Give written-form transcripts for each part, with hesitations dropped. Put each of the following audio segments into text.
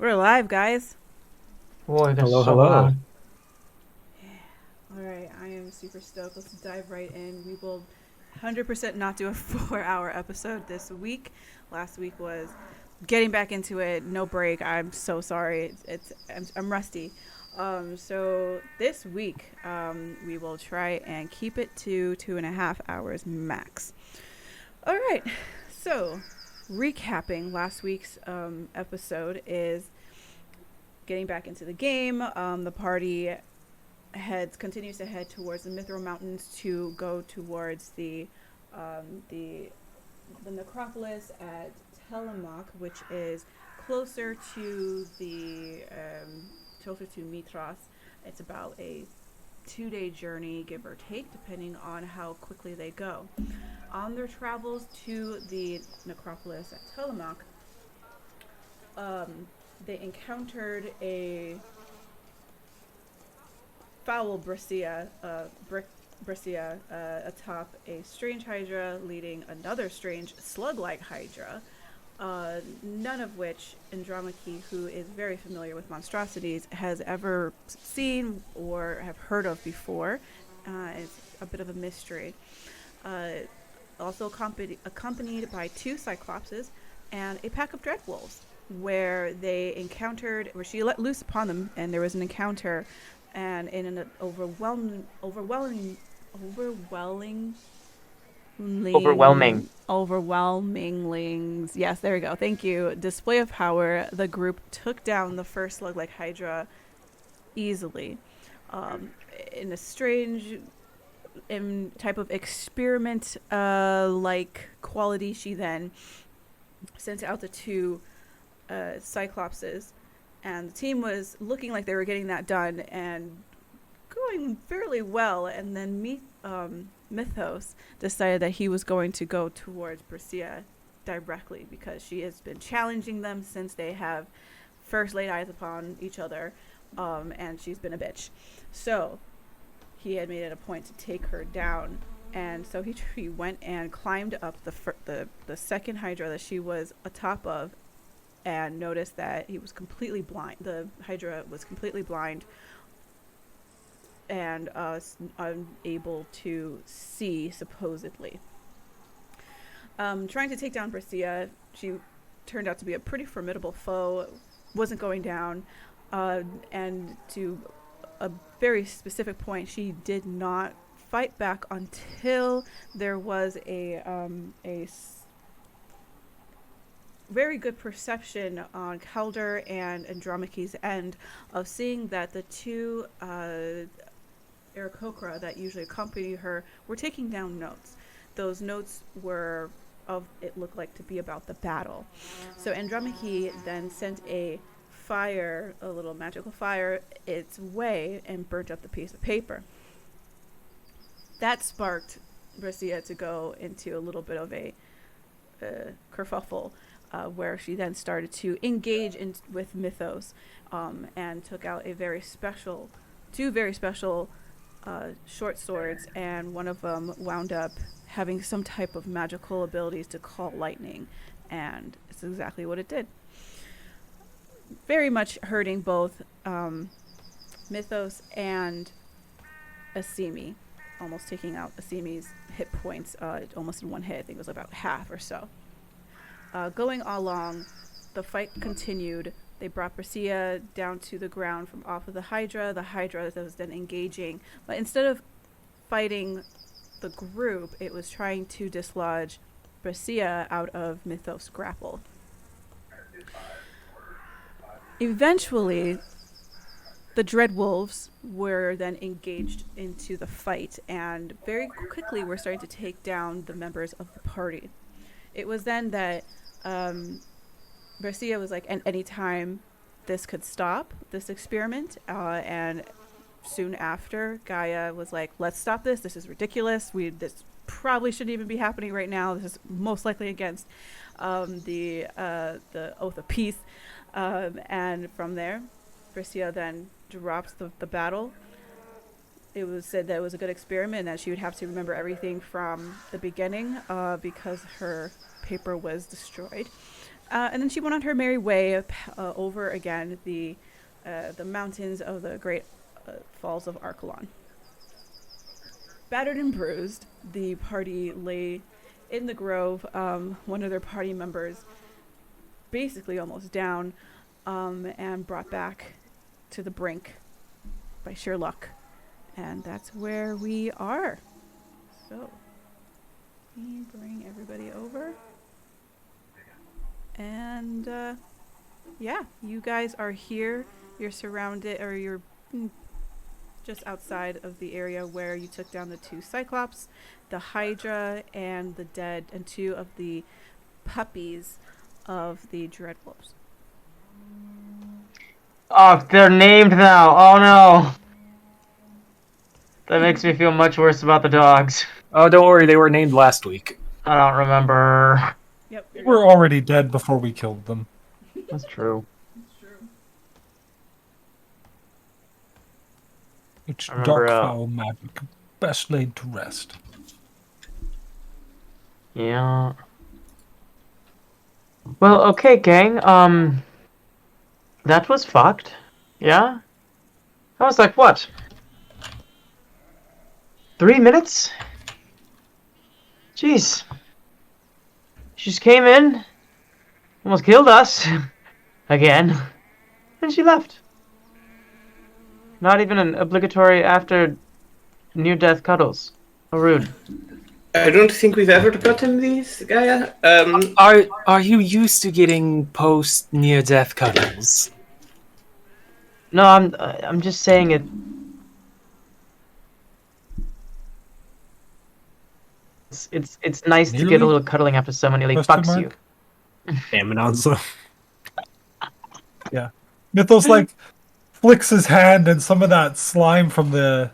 We're live, guys. Boy, that's Hello, so hello. loud. All right, I am super stoked. Let's dive right in. We will 100% not do a 4 hour episode this week. Last week was getting back into it, no break. I'm so sorry. I'm rusty. So this week, we will try and keep it to 2.5 hours max. All right, so recapping last week's episode is getting back into the game. The party continues to head towards the Mithril Mountains to go towards um, the the necropolis at Telemoc, which is closer to the closer to Mithras. It's about a 2 day journey, give or take, depending on how quickly they go. On their travels to the necropolis at Telemoc, um, they encountered a foul Brissia atop a strange hydra leading another strange slug-like hydra, none of which Andromache, who is very familiar with monstrosities, has ever seen or have heard of before. It's a bit of a mystery. Uh, Also accompanied by two cyclopses and a pack of dreadwolves, where she let loose upon them, and there was an encounter, and in an overwhelming Overwhelming. overwhelmingly, yes, there we go, thank you, display of power, the group took down the first slug-like hydra easily. um, in a strange type of experiment like quality, she then sent out the two cyclopses, and the team was looking like they were getting that done and going fairly well. And then Mythos decided that he was going to go towards Brissia directly because she has been challenging them since they have first laid eyes upon each other, and she's been a bitch. So he had made it a point to take her down. And so he went and climbed up the second hydra that she was atop of, and noticed that he was completely blind. The hydra was completely blind and unable to see, supposedly. Trying to take down Brissia, she turned out to be a pretty formidable foe, wasn't going down, and to a very specific point, she did not fight back until there was a very good perception on Calder and Andromache's end of seeing that the two Aarakocra that usually accompany her were taking down notes. Those notes were of it looked like to be about the battle. So Andromache then sent a little magical fire, its way and burnt up the piece of paper. That sparked Brissia to go into a little bit of a kerfuffle, where she then started to engage with Mythos, and took out two very special short swords, and one of them wound up having some type of magical abilities to call lightning, and it's exactly what it did. Very much hurting both Mythos and Asimi, almost taking out Asimi's hit points almost in one hit. I think it was about half or so. Going along, the fight continued. They brought Brissia down to the ground from off of the Hydra. The Hydra was then engaging, but instead of fighting the group, it was trying to dislodge Brissia out of Mythos' grapple. Eventually, the Dreadwolves were then engaged into the fight, and very quickly were starting to take down the members of the party. It was then that Brissia was like, at any time this could stop, this experiment, and soon after, Gaia was like, let's stop this. This is ridiculous. This probably shouldn't even be happening right now. This is most likely against the Oath of Peace. And from there, Brissia then dropped the battle. It was said that it was a good experiment and that she would have to remember everything from the beginning, because her paper was destroyed. And then she went on her merry way over again the mountains of the great falls of Archelon. Battered and bruised, the party lay in the grove. One of their party members basically almost down, and brought back to the brink by sheer luck. And that's where we are. So, let me bring everybody over. And, yeah, you guys are here. You're surrounded, or you're just outside of the area where you took down the 2 Cyclops, the Hydra, and the dead, and 2 of the puppies of the Dreadwolves. Oh, they're named now. Oh no. That makes me feel much worse about the dogs. Oh, don't worry, they were named last week. I don't remember. Yep. They were already dead before we killed them. That's true. It's I remember, dark foul magic, best laid to rest. Yeah. Well, okay, gang. That was fucked. Yeah? I was like, what? 3 minutes? Jeez. She just came in, almost killed us. Again. And she left. Not even an obligatory after near-death cuddles. How rude. I don't think we've ever gotten these, Gaia. Are you used to getting post near death cuddles? No, I'm just saying it. It's nice to get a little cuddling after someone nearly fucks you. Damn it, also. Yeah. Mythos like flicks his hand and some of that slime from the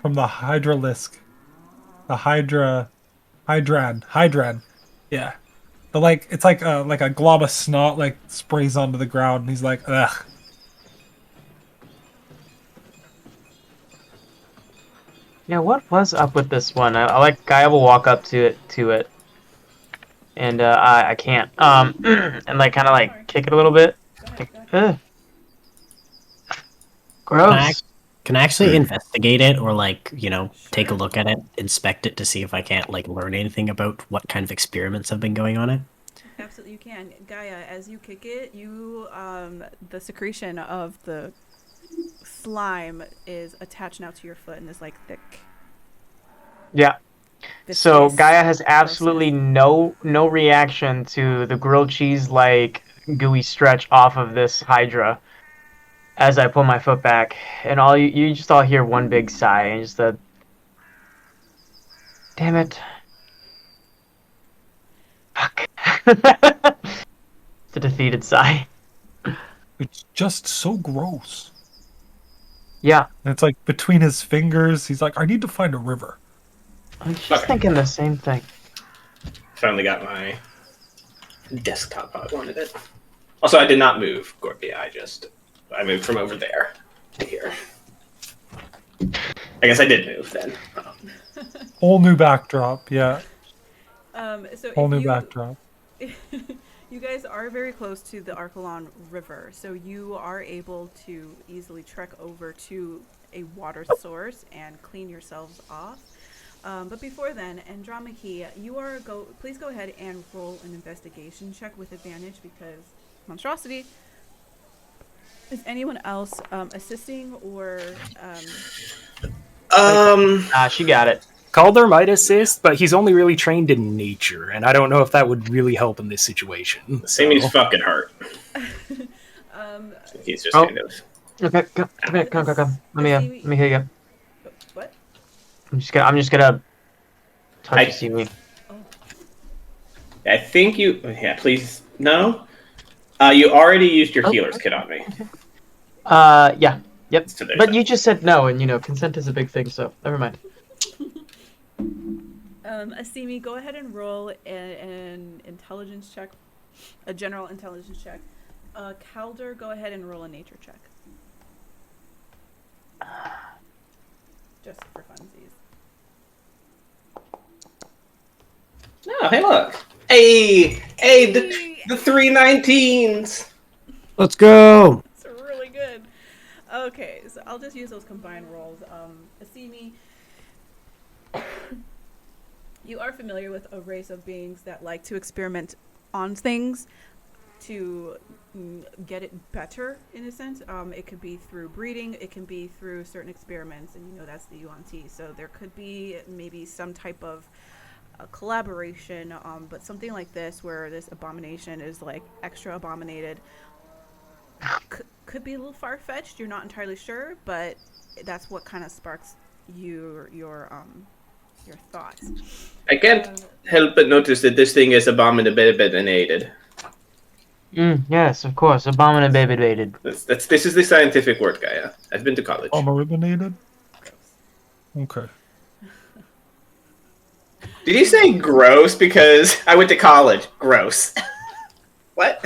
hydralisk. The hydran. Yeah. But it's like a glob of snot like sprays onto the ground and he's like, ugh. Yeah, what was up with this one? I like Gaia will walk up to it, and I can't. And like kind of like kick it a little bit. Like, ugh. Gross. Can I actually investigate it or take a look at it, inspect it to see if I can't learn anything about what kind of experiments have been going on it? Absolutely, you can. Gaia, as you kick it, the secretion of the slime is attached now to your foot and is thick. Yeah. So Gaia has absolutely no reaction to the grilled cheese gooey stretch off of this Hydra as I pull my foot back, and you just all hear one big sigh and just a damn it. Fuck. It's a defeated sigh. It's just so gross. Yeah. And it's between his fingers, he's like, I need to find a river. I'm just thinking the same thing. Finally got my desktop how I wanted it. Also, I did not move, Gorby. I moved from over there to here. I guess I did move then. Whole new backdrop, yeah. Whole new backdrop. You guys are very close to the Archelon River, so you are able to easily trek over to a water source and clean yourselves off. But before then, Andromache, please go ahead and roll an investigation check with advantage because monstrosity. Is anyone else assisting or? She got it. Calder might assist, but he's only really trained in nature, and I don't know if that would really help in this situation. Sammy's fucking hurt. He's just kind of. Okay, come. Let me hear you. What? I'm just gonna touch you, see me. Oh. I think you. Yeah, please. No. You already used your healer's kit on me. Yeah. Yep. So but you just said no, and consent is a big thing, so never mind. Asimi, go ahead and roll an intelligence check, a general intelligence check. Calder, go ahead and roll a nature check. Just for funsies. Oh, hey, look. Hey, The 319s. Let's go. It's really good. Okay, so I'll just use those combined rolls. Asimi, you are familiar with a race of beings that like to experiment on things to get it better, in a sense. It could be through breeding, it can be through certain experiments, and that's the UNT. So there could be maybe some type of collaboration, but something like this, where this abomination is like extra abominated, could be a little far-fetched. You're not entirely sure, but that's what kind of sparks your thoughts. I can't help but notice that this thing is abominated. Yes, of course. Abominated. This is the scientific word, Gaia. I've been to college. Abominated? Okay. Did you say gross? Because I went to college. Gross. What?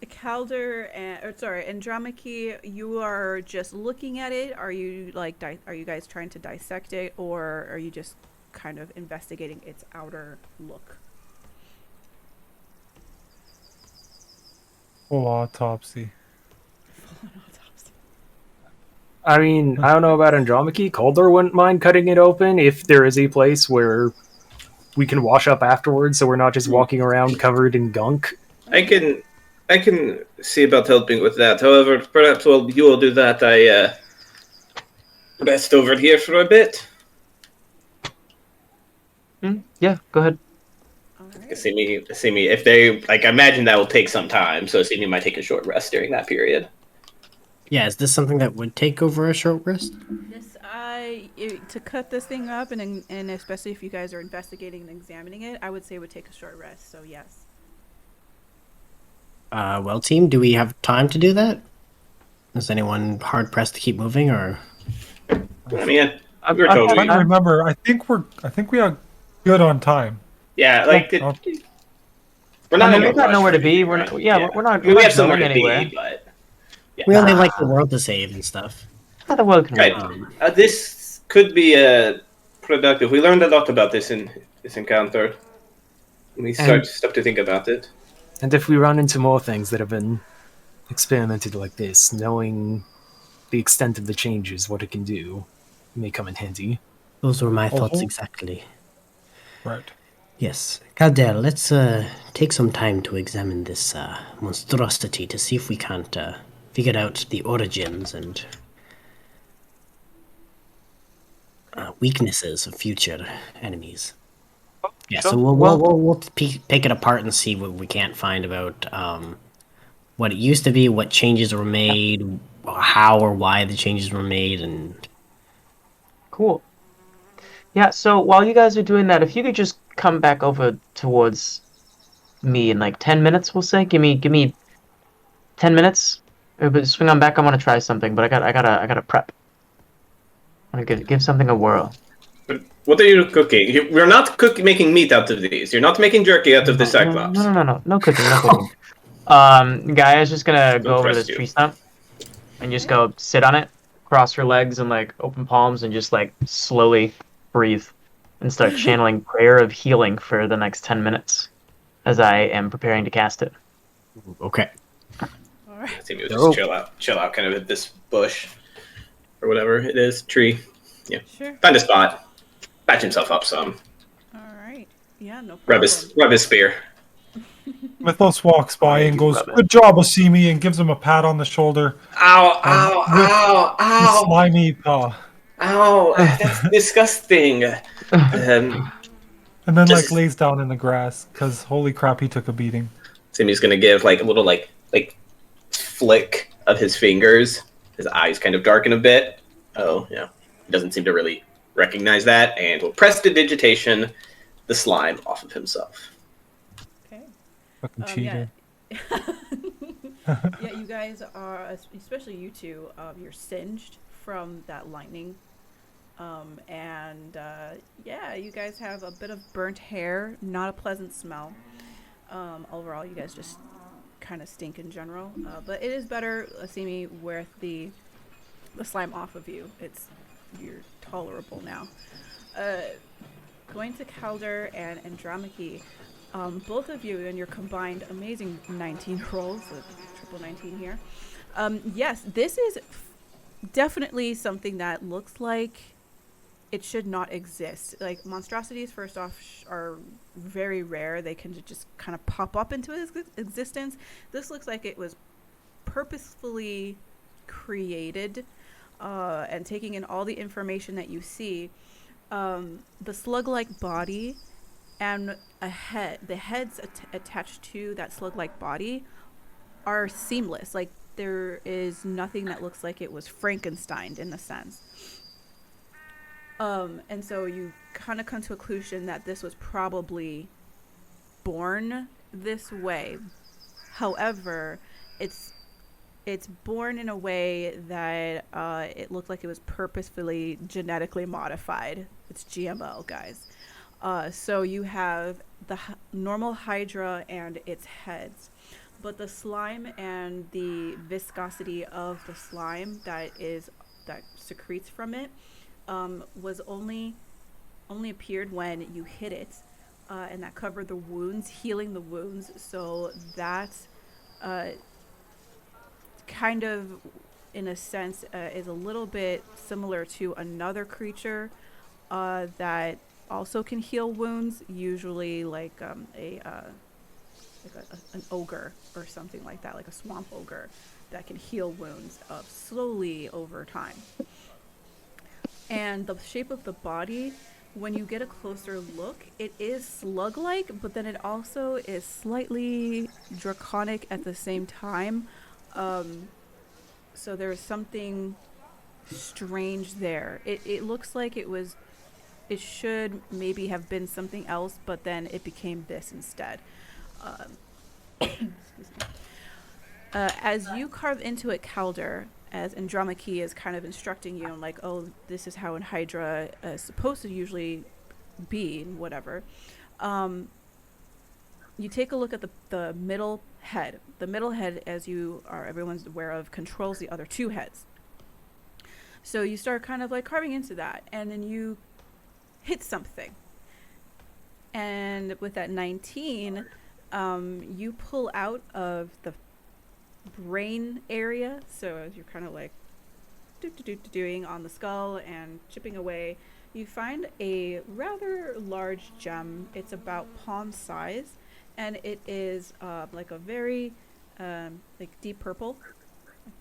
Calder Andromache, you are just looking at it. Are you are you guys trying to dissect it, or are you just kind of investigating its outer look? Full autopsy. I mean, I don't know about Andromache. Calder wouldn't mind cutting it open if there is a place where we can wash up afterwards, so we're not just walking around covered in gunk. I can see about helping with that. However, perhaps while you will do that, I rest over here for a bit. Yeah, go ahead. Alright. See me. If they I imagine that will take some time, so see me might take a short rest during that period. Yeah, is this something that would take over a short rest? To cut this thing up, and especially if you guys are investigating and examining it, I would say it would take a short rest. So yes. Well, team, do we have time to do that? Is anyone hard pressed to keep moving, or? I mean, I'm we're I'm totally. trying to remember. I think we are good on time. Yeah, like Oh, we're not. I mean, in a we've got rush nowhere or to be. anything, We're right? not. Yeah, we're not. I mean, we have somewhere going to anywhere. be, but yeah. We only like the world to save and stuff. How the world can Right. wait. This could be productive. We learned a lot about this in this encounter. We stop to think about it. And if we run into more things that have been experimented like this, knowing the extent of the changes, what it can do, may come in handy. Those were my thoughts Oh. exactly. right. Yes. Calder, let's take some time to examine this monstrosity to see if we can't figure out the origins and weaknesses of future enemies. Yeah, Sure. so we'll pick it apart and see what we can't find about what it used to be, what changes were made, how or why the changes were made, and Cool. Yeah, so while you guys are doing that, if you could just come back over towards me in like 10 minutes, we'll say. Give me 10 minutes. But swing on back. I want to try something, but I gotta prep. I want to give something a whirl. But what are you cooking? We're not making meat out of these. You're not making jerky out of the Cyclops. No cooking, no cooking. Gaia's just gonna go over to trust this you. tree stump and just go sit on it, cross her legs and like open palms, and just like slowly breathe and start channeling prayer of healing for the next 10 minutes as I am preparing to cast it. okay. All right. I think we'll just chill out, kind of at this bush or whatever it is, tree. Yeah, Sure. find a spot, patch himself up some, All right. Yeah. No rub problem. his spear. Mythos walks by and goes, Rub it. "Good job, Asimi," and gives him a pat on the shoulder. Ow! The slimy paw. Ow! That's disgusting. And then Just- lays down in the grass because holy crap, he took a beating. Timmy's gonna give like a little like flick of his fingers. His eyes kind of darken a bit. Oh yeah, he doesn't seem to really recognize that, and will prestidigitation the slime off of himself. Okay. Fucking Yeah. cheater. Yeah, you guys are, especially you two, you're singed from that lightning. Yeah, you guys have a bit of burnt hair, not a pleasant smell. Overall, you guys just kind of stink in general. But it is better, Asimi, with the slime off of you. It's you're tolerable now. Going to Calder and Andromache, both of you and your combined amazing 19 rolls, the triple 19 here. Yes, this is definitely something that looks like it should not exist. Like, monstrosities, first off, are very rare. They can just kind of pop up into existence. This looks like it was purposefully created, and taking in all the information that you see. The slug-like body and a head, the heads attached to that slug-like body are seamless. Like, there is nothing that looks like it was Frankensteined in a sense. And so you kind of come to a conclusion that this was probably born this way. However, it's born in a way that it looked like it was purposefully genetically modified. It's GMO, guys. So you have the normal Hydra and its heads, but the slime and the viscosity of the slime that secretes from it was only appeared when you hit it, and that covered the wounds, healing the wounds. So that kind of, in a sense, is a little bit similar to another creature that also can heal wounds, usually like an ogre or something like that, like a swamp ogre that can heal wounds slowly over time. And the shape of the body, when you get a closer look, it is slug-like, but then it also is slightly draconic at the same time. So there's something strange there. It looks like it should maybe have been something else, but then it became this instead. Excuse me. As you carve into it, Calder, as Andromache is kind of instructing you, and like, oh, this is how an Hydra is supposed to usually be, and whatever. You take a look at the middle head. The middle head, as everyone's aware of, controls the other two heads. So you start kind of like carving into that, and then you hit something. And with that 19, you pull out of the brain area. So as you're kind of like doing on the skull and chipping away, you find a rather large gem. It's about palm size, and it is like a very like deep purple,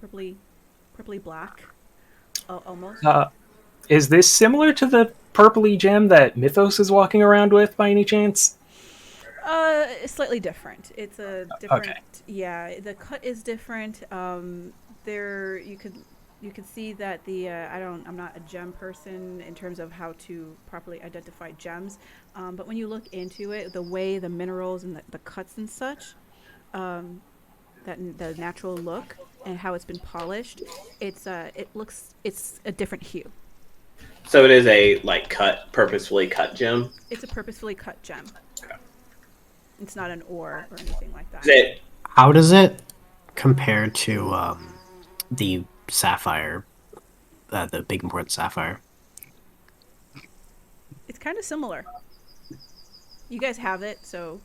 like purpley black, almost. Is this similar to the purpley gem that Mythos is walking around with by any chance? Slightly different. It's a different. Okay. Yeah, the cut is different. There you could see that I'm not a gem person in terms of how to properly identify gems. But when you look into it, the way the minerals and the cuts and such, the natural look and how it's been polished, it's a different hue. So it is a purposefully cut gem. It's a purposefully cut gem. Okay. It's not an ore or anything like that. Is it? How does it compare to the sapphire, the big important sapphire? It's kind of similar. You guys have it, so.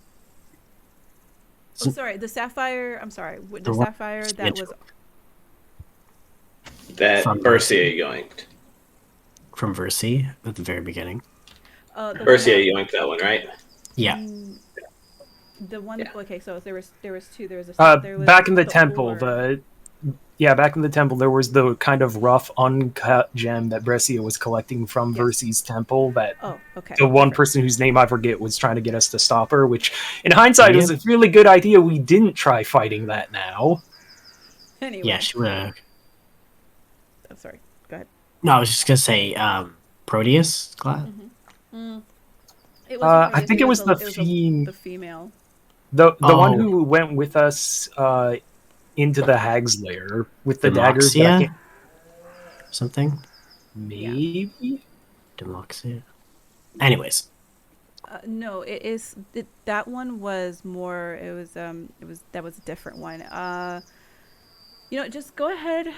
Oh, sorry. The sapphire. I'm sorry. The sapphire that was. That Bercia yoinked. From Versi at the very beginning. Bercia yoinked that one, right? Yeah. The one. Yeah. Okay, so there was two. There was a. Back in the temple, back in the temple, there was the kind of rough, uncut gem that Brescia was collecting from Versi's temple. That the one person whose name I forget was trying to get us to stop her. Which, in hindsight, was a really good idea. We didn't try fighting that now. Anyway. Yeah, she would have. I'm sorry. Go ahead. No, I was just gonna say Proteus class. Mm-hmm. I think it was the female. The one who went with us into the Hag's lair with the daggers. Something. Maybe. Demoxia. Anyways. No, that one was more. That was a different one. Just go ahead.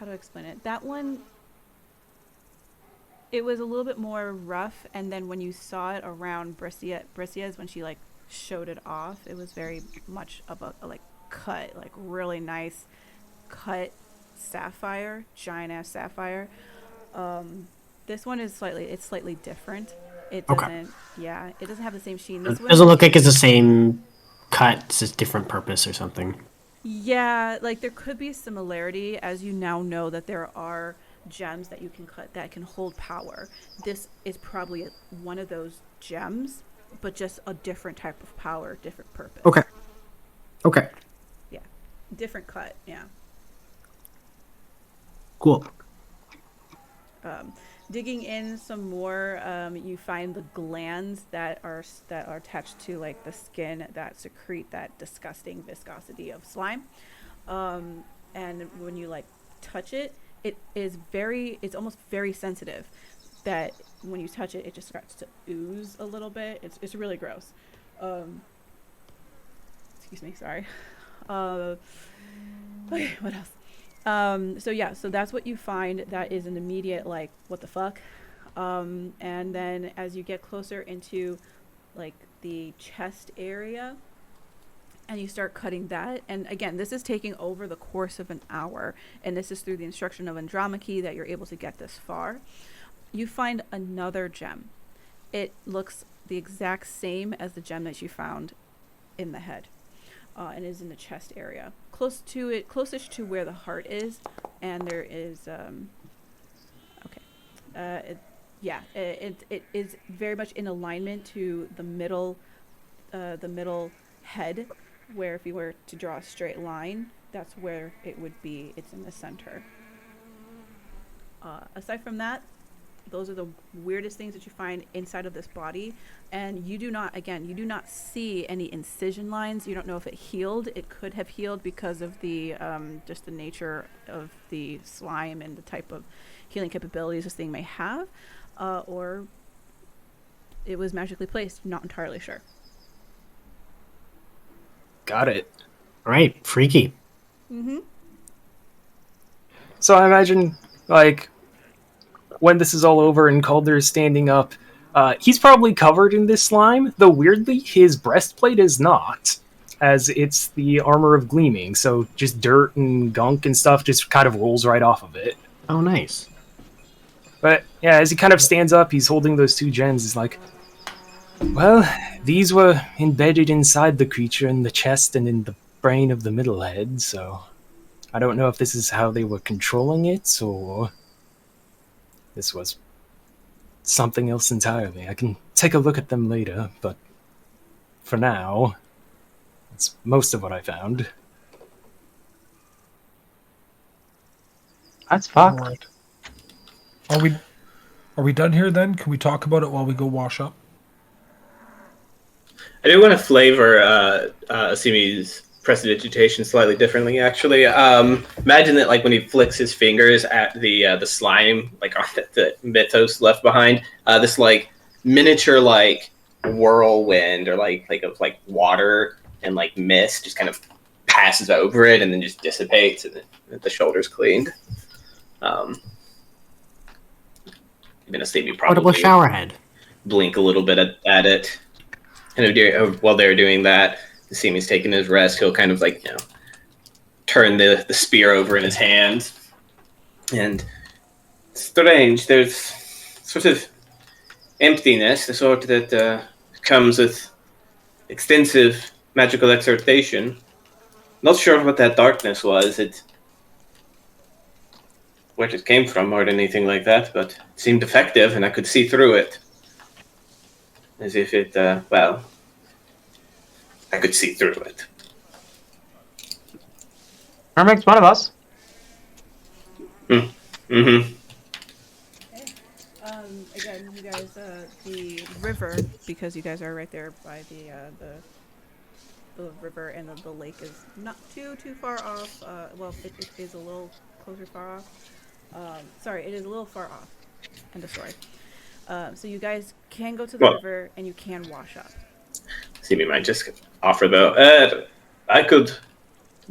how do I explain it? That one, it was a little bit more rough, and then when you saw it around Brissia's, when she like showed it off, it was very much of a like cut, like really nice cut sapphire, giant ass sapphire. This one is slightly different. It doesn't, it doesn't have the same sheen. This one doesn't look like it's the same cut, it's just different purpose or something. Yeah, like there could be a similarity, as you now know that there are gems that you can cut that can hold power. This is probably one of those gems, but just a different type of power, different purpose. Okay. Yeah, different cut. Yeah. Cool. Digging in some more, you find the glands that are attached to like the skin that secrete that disgusting viscosity of slime. And when you like touch it, it's almost very sensitive. That when you touch it, it just starts to ooze a little bit. It's really gross. Excuse me, sorry. Okay, what else? So that's what you find. That is an immediate like, what the fuck? And then as you get closer into like the chest area and you start cutting that, and again, this is taking over the course of an hour, and this is through the instruction of Andromache that you're able to get this far. You find another gem. It looks the exact same as the gem that you found in the head. And is in the chest area, closest to where the heart is, and there is it is very much in alignment to the middle head, where if you were to draw a straight line, that's where it would be. It's in the center. Aside from that, those are the weirdest things that you find inside of this body, and you do not see any incision lines. You don't know if it healed. It could have healed because of the just the nature of the slime and the type of healing capabilities this thing may have, or it was magically placed. Not entirely sure. Got it. All right, freaky. Mm-hmm. So I imagine, like, when this is all over and Calder is standing up, he's probably covered in this slime, though weirdly his breastplate is not, as it's the armor of gleaming, so just dirt and gunk and stuff just kind of rolls right off of it. Oh, nice. But yeah, as he kind of stands up, he's holding those two gems. He's like, well, these were embedded inside the creature in the chest and in the brain of the middle head, so I don't know if this is how they were controlling it, or this was something else entirely. I can take a look at them later, but for now, that's most of what I found. That's fucked. All right. Are we done here then? Can we talk about it while we go wash up? I do want to flavor Asimi's prestidigitation slightly differently, actually. Imagine that, like, when he flicks his fingers at the slime, like on the mythos left behind, this like miniature like whirlwind or like of like water and like mist just kind of passes over it and then just dissipates, and then the shoulder's cleaned. Even Asimi probably Portable shower head. Blink a little bit at it, and while they're doing that, Asimi's taking his rest. He'll kind of like, turn the spear over in his hand. And strange, there's sort of emptiness, the sort that comes with extensive magical exhortation. Not sure what that darkness was. Where it came from or anything like that, but it seemed effective and I could see through it. As if it, I could see through it. Or makes one of us. Mm-hmm. Okay. Again, you guys, the river, because you guys are right there by the river, and the lake is not too far off. It is a little closer far off. It is a little far off. End of story. So you guys can go to the river and you can wash up. Simi might just offer though. I could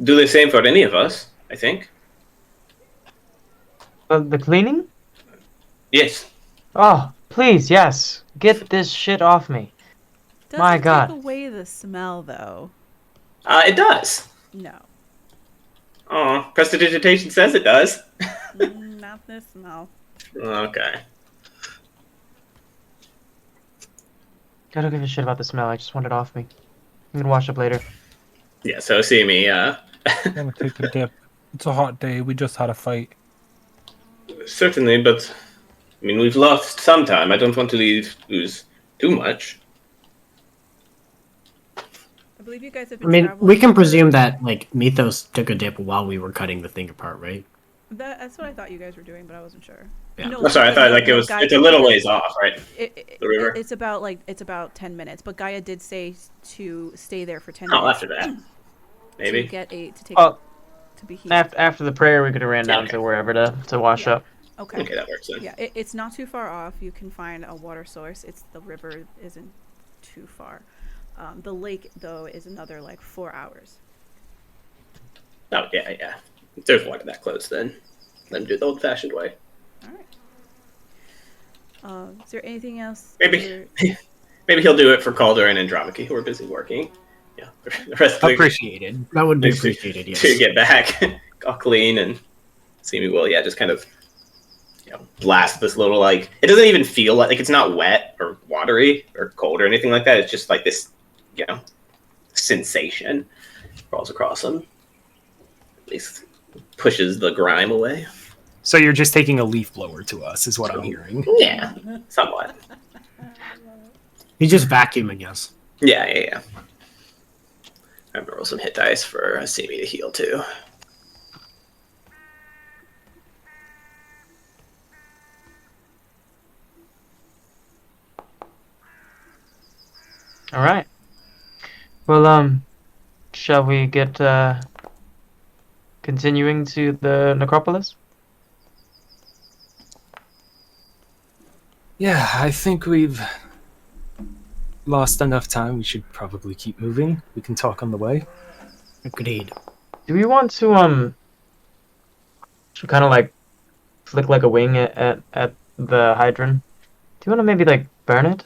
do the same for any of us, I think. The cleaning? Yes. Oh, please, yes. Get this shit off me. My God. Doesn't take away the smell, though. It does. No. Oh, prestidigitation says it does. Not this smell. Okay. I don't give a shit about the smell. I just want it off me. I'm gonna wash up later. Yeah, so see me, I'm gonna take a dip. It's a hot day. We just had a fight. Certainly, but I mean, we've lost some time. I don't want to lose too much. I believe you guys have I been mean, traveling we can for- presume that like Mythos took a dip while we were cutting the thing apart, right? That's what I thought you guys were doing, but I wasn't sure. Yeah. No, Oh, sorry, I thought no, like it was. Gaia- It's a little ways off, right? The river. It's about 10 minutes, but Gaia did say to stay there for 10 Oh, minutes. after that, maybe. To take Oh, to be healed. after the prayer, we could have ran down Okay. to wherever to wash Yeah. up. Okay. Okay, that works then. Yeah, it's not too far off. You can find a water source. It's the river isn't too far. The lake though is another like 4 hours. Oh yeah. If there's water that close, then let him do it the old-fashioned way. All right. Is there anything else? Maybe he'll do it for Calder and Andromache, who are busy working. Yeah, the rest of the Appreciated. That would be Makes you- appreciated, yes. to get back all clean and see me will just kind of blast this little like it doesn't even feel like it's not wet or watery or cold or anything like that. It's just like this sensation crawls across him. At least pushes the grime away. So you're just taking a leaf blower to us, is what I'm hearing. Yeah, somewhat. He's just vacuuming us. Yeah. I'm gonna roll some hit dice for Simi to heal too. All right. Well, shall we get continuing to the necropolis? Yeah, I think we've lost enough time. We should probably keep moving. We can talk on the way. Agreed. Do we want to kind of like flick like a wing at the hydrant? Do you want to maybe like burn it?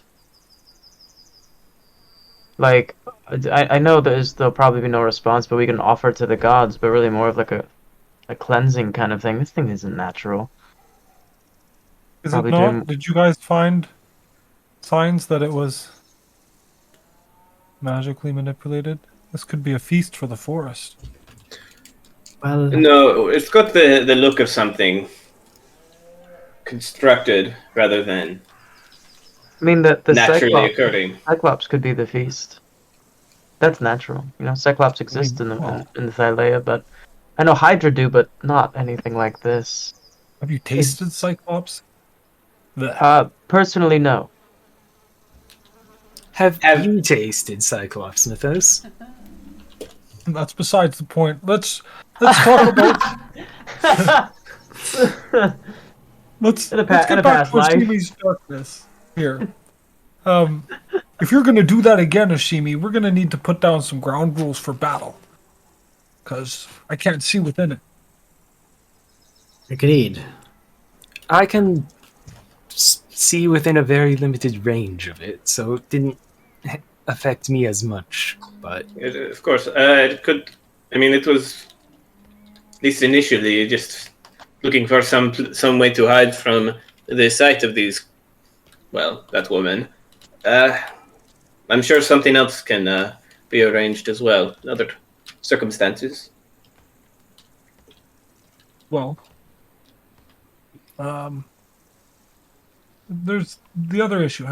Like, I know there'll probably be no response, but we can offer it to the gods, but really more of like a cleansing kind of thing. This thing isn't natural. Is Probably it not? doing- Did you guys find signs that it was magically manipulated? This could be a feast for the forest. Well, No, it's got the look of something constructed rather than I mean, the naturally occurring. Cyclops could be the feast. That's natural. Cyclops exist in the Thylea, but I know Hydra do, but not anything like this. Have you tasted Cyclops? Personally, no. Have you tasted Cyclops, Mythos? That's besides the point. Let's talk about. let's get back to Ashimi's darkness here. If you're going to do that again, Ashimi, we're going to need to put down some ground rules for battle. Because I can't see within it. agreed. I can see within a very limited range of it, so it didn't affect me as much. But Of course, it could. I mean, it was at least initially just looking for some way to hide from the sight of these. Well, that woman. I'm sure something else can be arranged as well. In other circumstances. Well, there's the other issue.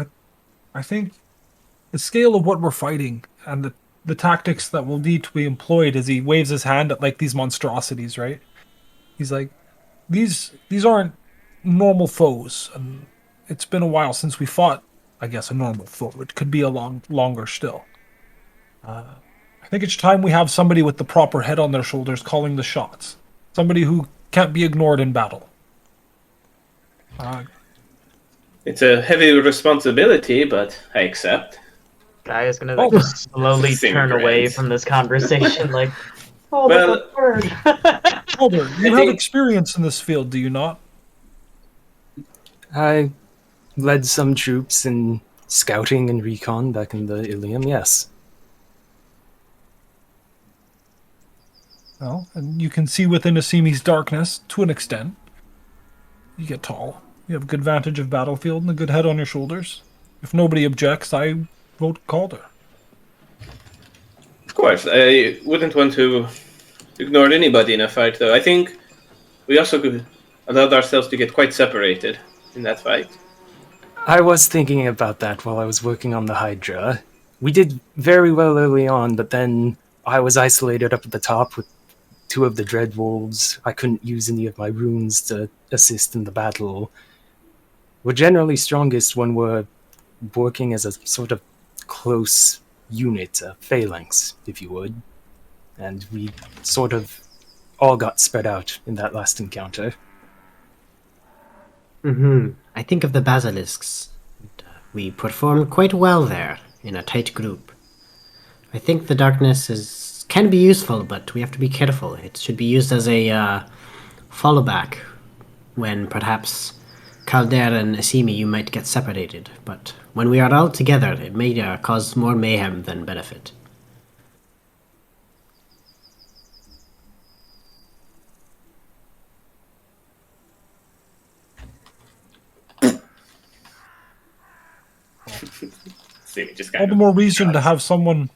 I think the scale of what we're fighting and the tactics that will need to be employed as he waves his hand at like these monstrosities, right? He's like, these aren't normal foes, and it's been a while since we fought, I guess, a normal foe. It could be a longer still. I think it's time we have somebody with the proper head on their shoulders calling the shots. Somebody who can't be ignored in battle. It's a heavy responsibility, but I accept. Guy is gonna like, slowly turn away from this conversation, like, oh, Well, but the bird. Calder, you I have think- experience in this field, do you not? I led some troops in scouting and recon back in the Ilium, yes. Well, and you can see within Asimi's darkness to an extent. You get tall. You have a good vantage of battlefield and a good head on your shoulders. If nobody objects, I vote Calder. Of course, I wouldn't want to ignore anybody in a fight, though. I think we also could allowed ourselves to get quite separated in that fight. I was thinking about that while I was working on the Hydra. We did very well early on, but then I was isolated up at the top with 2 of the Dreadwolves. I couldn't use any of my runes to assist in the battle. We're generally strongest when we're working as a sort of close unit, a phalanx, if you would. And we sort of all got spread out in that last encounter. I think of the basilisks. We performed quite well there in a tight group. I think the darkness can be useful, but we have to be careful. It should be used as a fallback when perhaps Calder and Asimi, you might get separated. But when we are all together, it may cause more mayhem than benefit. Just All the more reason to have someone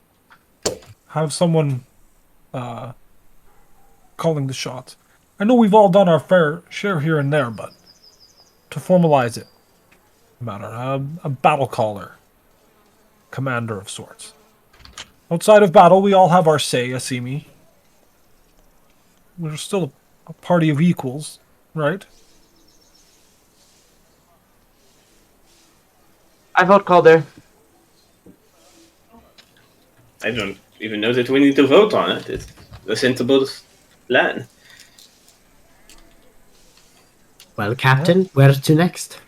calling the shots. I know we've all done our fair share here and there, but to formalize it, a battle caller, commander of sorts. Outside of battle, we all have our say, Asimi. We're still a party of equals, right? I vote Calder. I don't even know that we need to vote on it. It's a sensible plan. Well, Captain, where to next?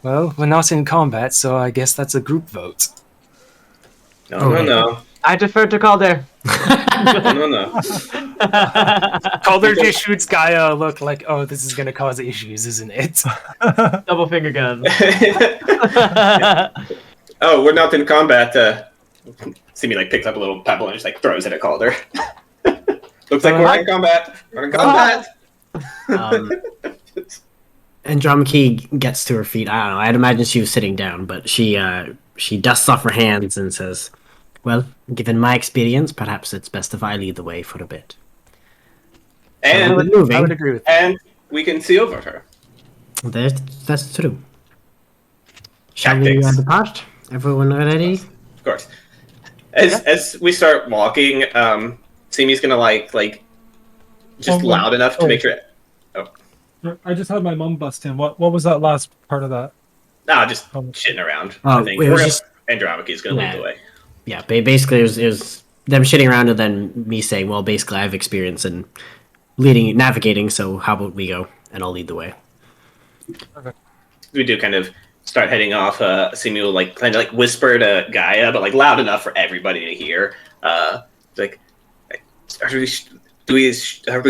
Well, we're not in combat, so I guess that's a group vote. No. I defer to Calder. No. Calder just shoots Gaia a look like, oh, this is going to cause issues, isn't it? Double finger gun. Oh, we're not in combat. Simi picks up a little pebble and just throws it at Calder. Looks like we're in combat. We're in combat. Andromache gets to her feet. I don't know. I'd imagine she was sitting down, but she dusts off her hands and says, "Well, given my experience, perhaps it's best if I lead the way for a bit." And I would agree with that. And we can see over her. That's true. Shall we depart? Everyone ready? Of course. As we start walking, Simi's gonna just loud enough to make sure. I just had my mum bust in. What was that last part of that? Just shitting around. Oh, I think Andromache's gonna lead the way. Yeah, basically it was them shitting around and then me saying, well, basically I have experience in navigating, so how about we go and I'll lead the way. Okay. We do kind of start heading off. Simi will kind of whisper to Gaia, but loud enough for everybody to hear. Are we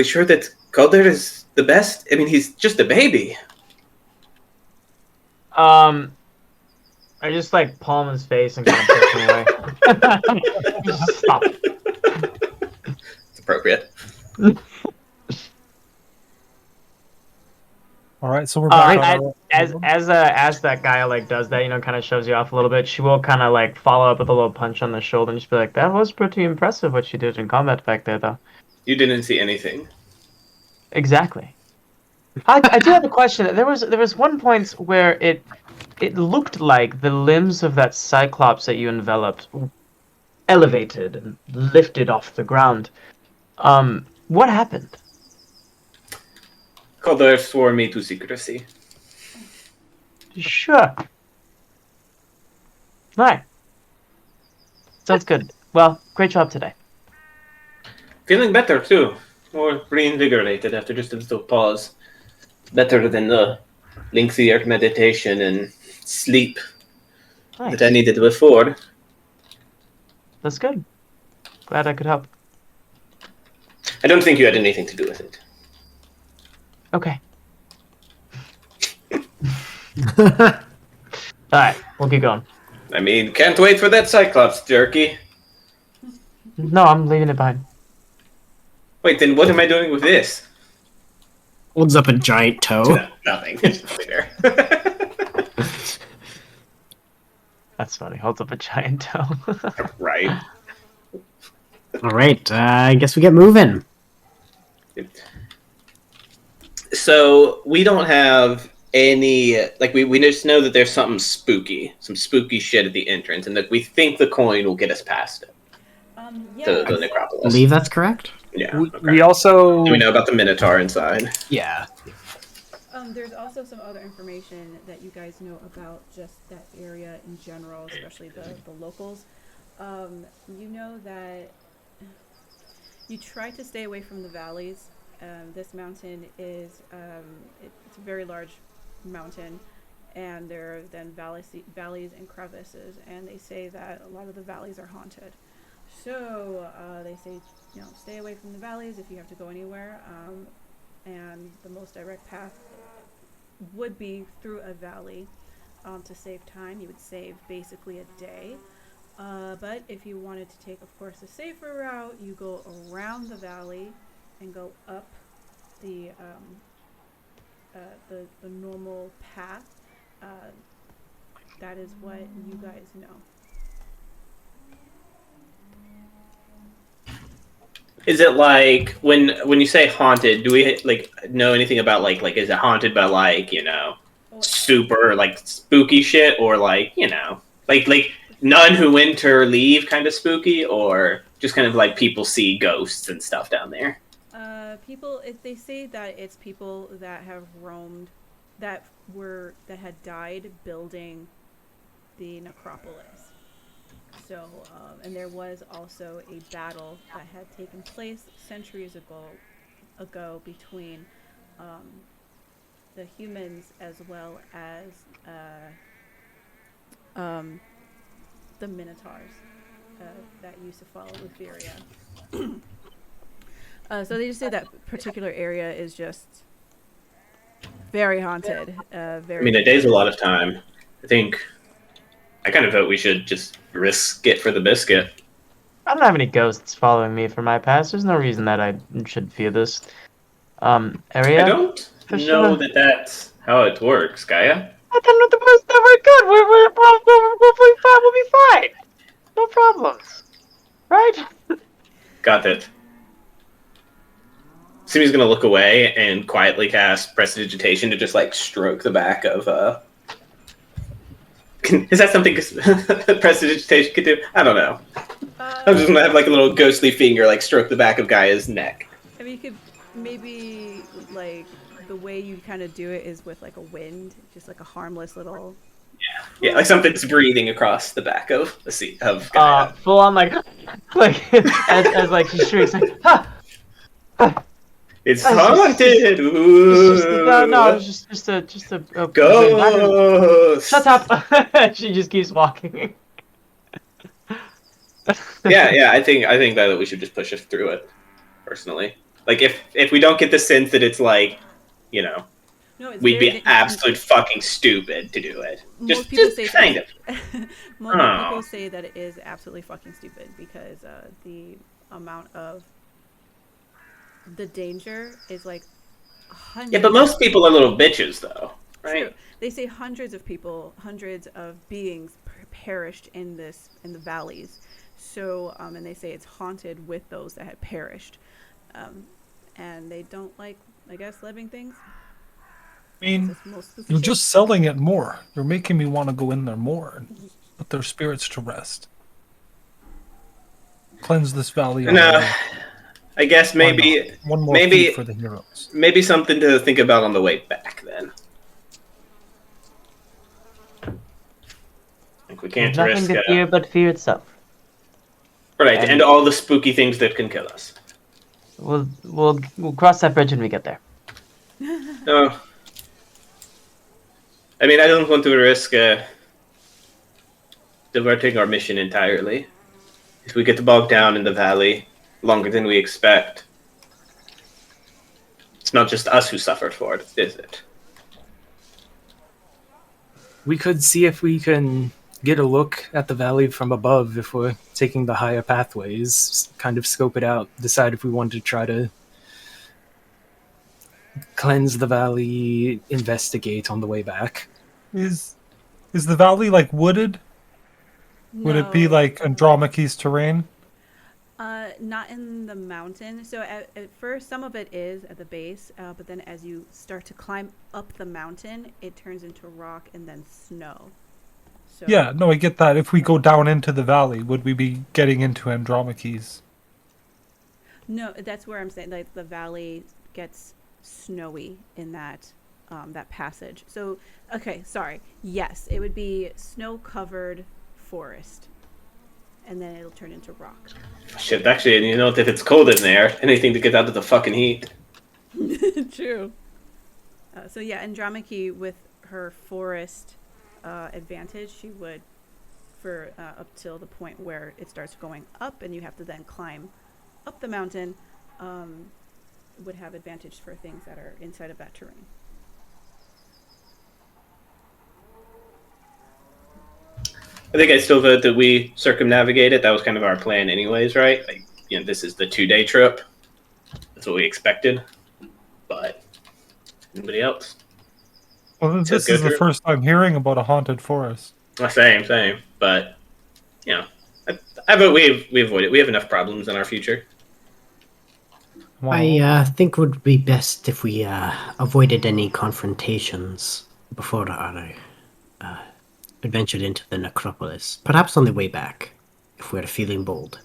sure that Calder is the best? I mean, he's just a baby. I just palm his face and kind of push him away. Stop. It's appropriate. All right, so we're back. As that guy does that, kind of shows you off a little bit. She will kind of follow up with a little punch on the shoulder and just be like, "That was pretty impressive what you did in combat back there, though." You didn't see anything. Exactly. I do have a question. There was one point where it looked like the limbs of that Cyclops that you enveloped elevated and lifted off the ground. What happened? Calder swore me to secrecy. Sure. Alright. Sounds good. Well, great job today. Feeling better, too. More reinvigorated after just a little pause. Better than the lengthier meditation and sleep that I needed before. That's good. Glad I could help. I don't think you had anything to do with it. Okay. Alright, we'll keep going. I mean, can't wait for that Cyclops jerky. No, I'm leaving it behind. Wait, then what am I doing with this? Holds up a giant toe. No, nothing. It's probably there. That's funny. Holds up a giant toe. Right. All right, I guess we get moving. So we don't have any, like, we just know that there's some spooky shit at the entrance, and that we think the coin will get us past it. Yeah. To the necropolis. I believe that's correct. Yeah. We, Okay. we also... Do we know about the Minotaur inside? Yeah. There's also some other information that you guys know about just that area in general, especially the locals. You know that you try to stay away from the valleys. This mountain is it's a very large mountain, and there are then valleys and crevices, and they say that a lot of the valleys are haunted. So they say, stay away from the valleys if you have to go anywhere, and the most direct path would be through a valley. To save time, you would save basically a day. But if you wanted to take, of course, a safer route, you go around the valley and go up the normal path. That is what you guys know. Is it like when you say haunted? Do we like know anything about like is it haunted by like super like spooky shit, or like like none who enter leave kind of spooky, or just kind of like people see ghosts and stuff down there? People, if they say that it's people that have roamed, that had died building the necropolis. So, and there was also a battle that had taken place centuries ago between the humans as well as the Minotaurs that used to follow Lutheria. So they just say that particular area is just very haunted. I mean, a day's a lot of time. I think I kind of vote we should just risk it for the biscuit. I don't have any ghosts following me for my past. There's no reason that I should fear this area. I don't know that that's how it works, Gaia. I don't know the most that we're good. We'll be fine. No problems. Right? Got it. Simmy's gonna look away and quietly cast Prestidigitation to just like stroke the back of Is that something Prestidigitation could do? I don't know. I'm just gonna have like a little ghostly finger like stroke the back of Gaia's neck. I mean, you could maybe like the way you kind of do it is with like a wind, just like a harmless little. Yeah, like something's breathing across the back of the seat of Gaia. Full on like as like she shrieks like It's haunted. No, it's just a ghost. Shut up. She just keeps walking. yeah. I think that we should just push us through it. Personally, like if we don't get the sense that it's like, no, we'd be absolute fucking stupid to do it. Most people say that it is absolutely fucking stupid because the amount of the danger is like hundreds. Yeah, but most people are little bitches, though, right? True. They say hundreds of beings perished in the valleys. So, and they say it's haunted with those that had perished, and they don't like, I guess, living things. I mean, you're just selling it more. You're making me want to go in there more and put their spirits to rest. Cleanse this valley. No. I guess maybe one more feat for the heroes. Maybe something to think about on the way back then. Like we can't There's risk nothing to fear but fear itself. Right, and all the spooky things that can kill us. We'll cross that bridge when we get there. No. I mean, I don't want to risk diverting our mission entirely. If we get bogged down in the valley longer than we expect, it's not just us who suffered for it, is it? We could see if we can get a look at the valley from above if we're taking the higher pathways, kind of scope it out, decide if we want to try to cleanse the valley, investigate on the way back. Is the valley like wooded? No. Would it be like Andromache's terrain? Not in the mountain. So at first, some of it is at the base, but then as you start to climb up the mountain, it turns into rock and then snow. So Yeah, no, I get that. If we go down into the valley, would we be getting into Andromache's? no, that's where I'm saying like the valley gets snowy in that that passage. So okay, sorry. Yes, it would be snow-covered forest, and then it'll turn into rock. Shit, actually, you know, if it's cold in there, anything to get out of the fucking heat. True. So yeah, Andromache with her forest advantage, she would for up till the point where it starts going up, and you have to then climb up the mountain. Would have advantage for things that are inside of that terrain. I think I still vote that we circumnavigate it. That was kind of our plan anyways, right? Like, you know, this is the 2-day trip. That's what we expected. But anybody else? Well, this is the first time hearing about a haunted forest. Same. But, you know, I vote we avoid it. We have enough problems in our future. Wow. I think it would be best if we avoided any confrontations before our adventured into the necropolis. Perhaps on the way back, if we're feeling bold.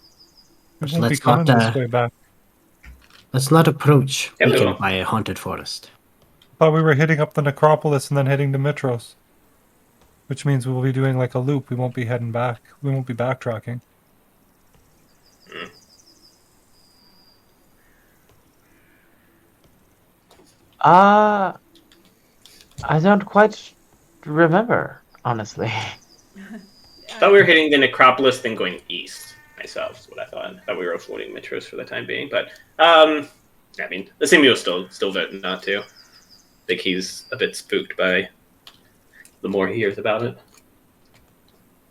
It won't be coming this way back. Let's not approach Yeah, weakened by a haunted forest. Thought we were hitting up the necropolis and then heading to Mitros. Which means we will be doing like a loop. We won't be heading back. We won't be backtracking. I don't quite remember, honestly. I thought we were hitting the necropolis, then going east. Myself is what I thought. I thought we were avoiding Mitros for the time being, but I mean, the Simio still voting not to. I think he's a bit spooked by the more he hears about it.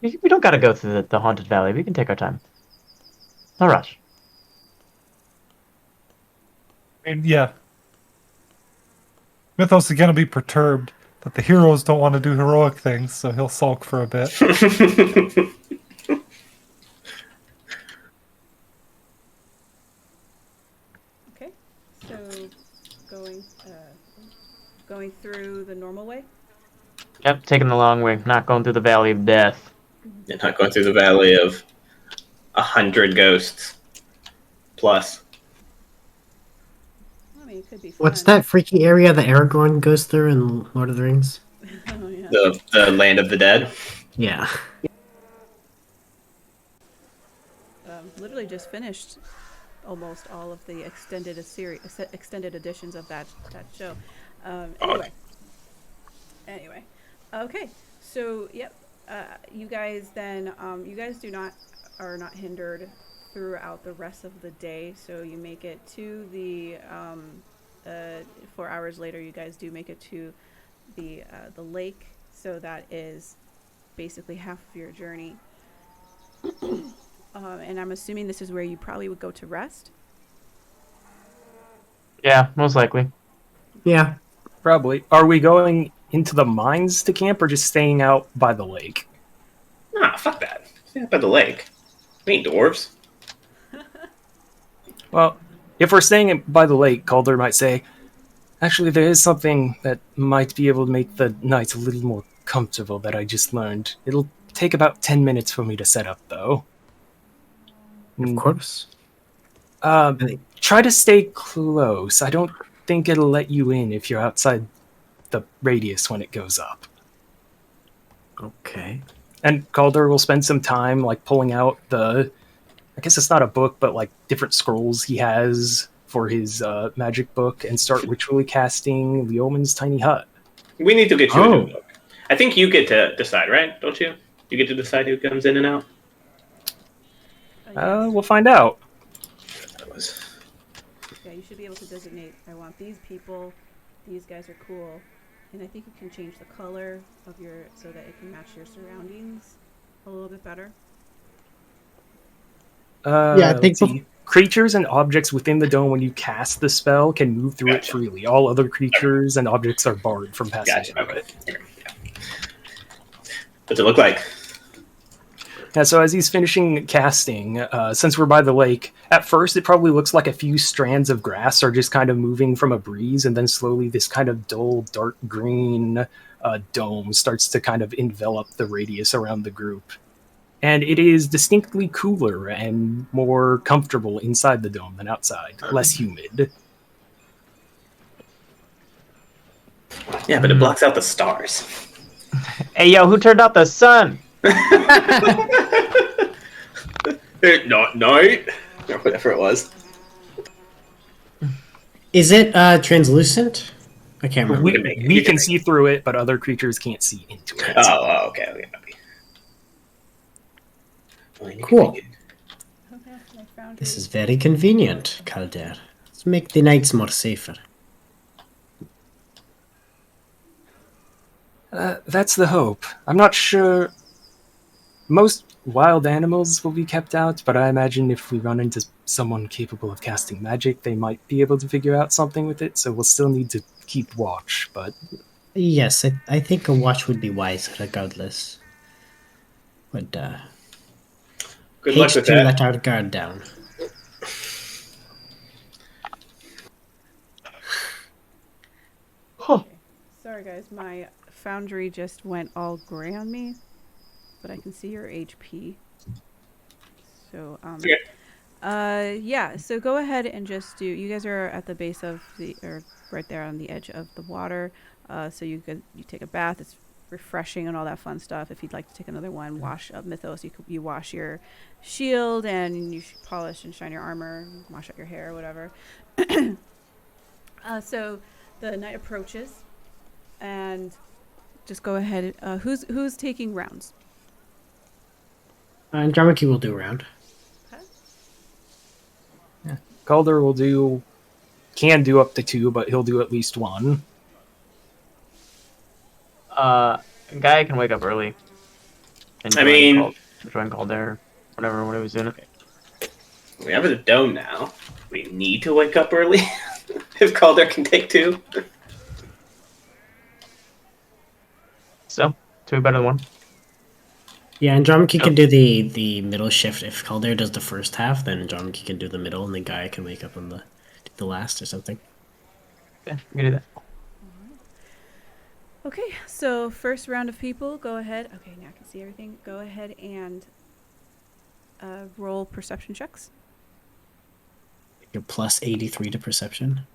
We don't gotta go through the haunted valley. We can take our time. No rush. I mean, yeah. Mythos is going to be perturbed that the heroes don't want to do heroic things, so he'll sulk for a bit. Okay, so going through the normal way. Yep, taking the long way. Not going through the valley of death. You're not going through the valley of 100 ghosts plus. I mean, it could be fun. What's that freaky area that Aragorn goes through in Lord of the Rings? Oh, yeah. The land of the dead. Yeah. Literally just finished almost all of the extended editions of that show. Anyway, okay. So yep, you guys then you guys are not hindered throughout the rest of the day. So you make it to the 4 hours later. You guys do make it to the lake. So that is basically half of your journey. And I'm assuming this is where you probably would go to rest. Yeah, most likely. Yeah. Probably. Are we going into the mines to camp or just staying out by the lake? Nah, fuck that. Stay out by the lake. We ain't dwarves. Well, if we're staying by the lake, Calder might say, actually, there is something that might be able to make the nights a little more comfortable that I just learned. It'll take about 10 minutes for me to set up, though. Of course. Try to stay close. I don't think it'll let you in if you're outside the radius when it goes up. Okay. And Calder will spend some time like pulling out I guess it's not a book, but like different scrolls he has for his magic book and start ritually casting Leoman's tiny hut. We need to get you a new book. I think you get to decide, right? Don't you? You get to decide who comes in and out. We'll find out. Yeah, you should be able to designate. I want these people. These guys are cool. and I think you can change the color of your so that it can match your surroundings a little bit better. Yeah, I think let's see. Creatures and objects within the dome when you cast the spell can move through it freely. All other creatures and objects are barred from passing through it. Yeah. What's it look like? Yeah, so as he's finishing casting, since we're by the lake, at first it probably looks like a few strands of grass are just kind of moving from a breeze, and then slowly this kind of dull, dark green dome starts to kind of envelop the radius around the group. And it is distinctly cooler and more comfortable inside the dome than outside, less humid. Yeah, but it blocks out the stars. Hey, yo, who turned out the sun? Not night, or whatever it was. Is it translucent? I can't remember. We can see through it, but other creatures can't see into it. Oh, okay. Cool. Okay, I found This is very convenient, Calder. Let's make the nights more safer. That's the hope. I'm not sure. Most wild animals will be kept out, but I imagine if we run into someone capable of casting magic, they might be able to figure out something with it, so we'll still need to keep watch, but... Yes, I think a watch would be wise regardless. Would, Good hate luck with to that. let our guard down. Okay. Sorry guys, my foundry just went all gray on me, but I can see your HP. So yeah, so go ahead and just do, you guys are at the base of the, or right there on the edge of the water, so you take a bath. It's refreshing and all that fun stuff. If you'd like to take another one, wash up Mythos, you wash your shield and you polish and shine your armor, wash out your hair, whatever. So the night approaches, and just go ahead. Who's taking rounds? Andromeda will do a round. Yeah. Calder can do up to 2, but he'll do at least 1. Guy can wake up early. And join Calder, whatever, when he was doing it. We have a dome now. We need to wake up early. If Calder can take 2. So, 2 better than 1. Yeah, Andromeda can do the middle shift. If Calder does the first half, then Andromeda can do the middle, and the guy can wake up on the last or something. Yeah, we can do that. Okay, so first round of people, go ahead. Okay, now I can see everything. Go ahead and roll perception checks. You're plus 83 to perception.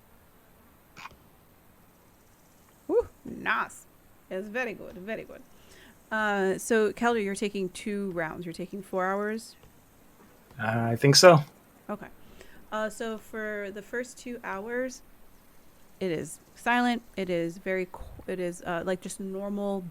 Woo, nice. It's very good, very good. So, Calder, you're taking 2 rounds. You're taking 4 hours? I think so. Okay. So for the first 2 hours, it is silent. It is like just normal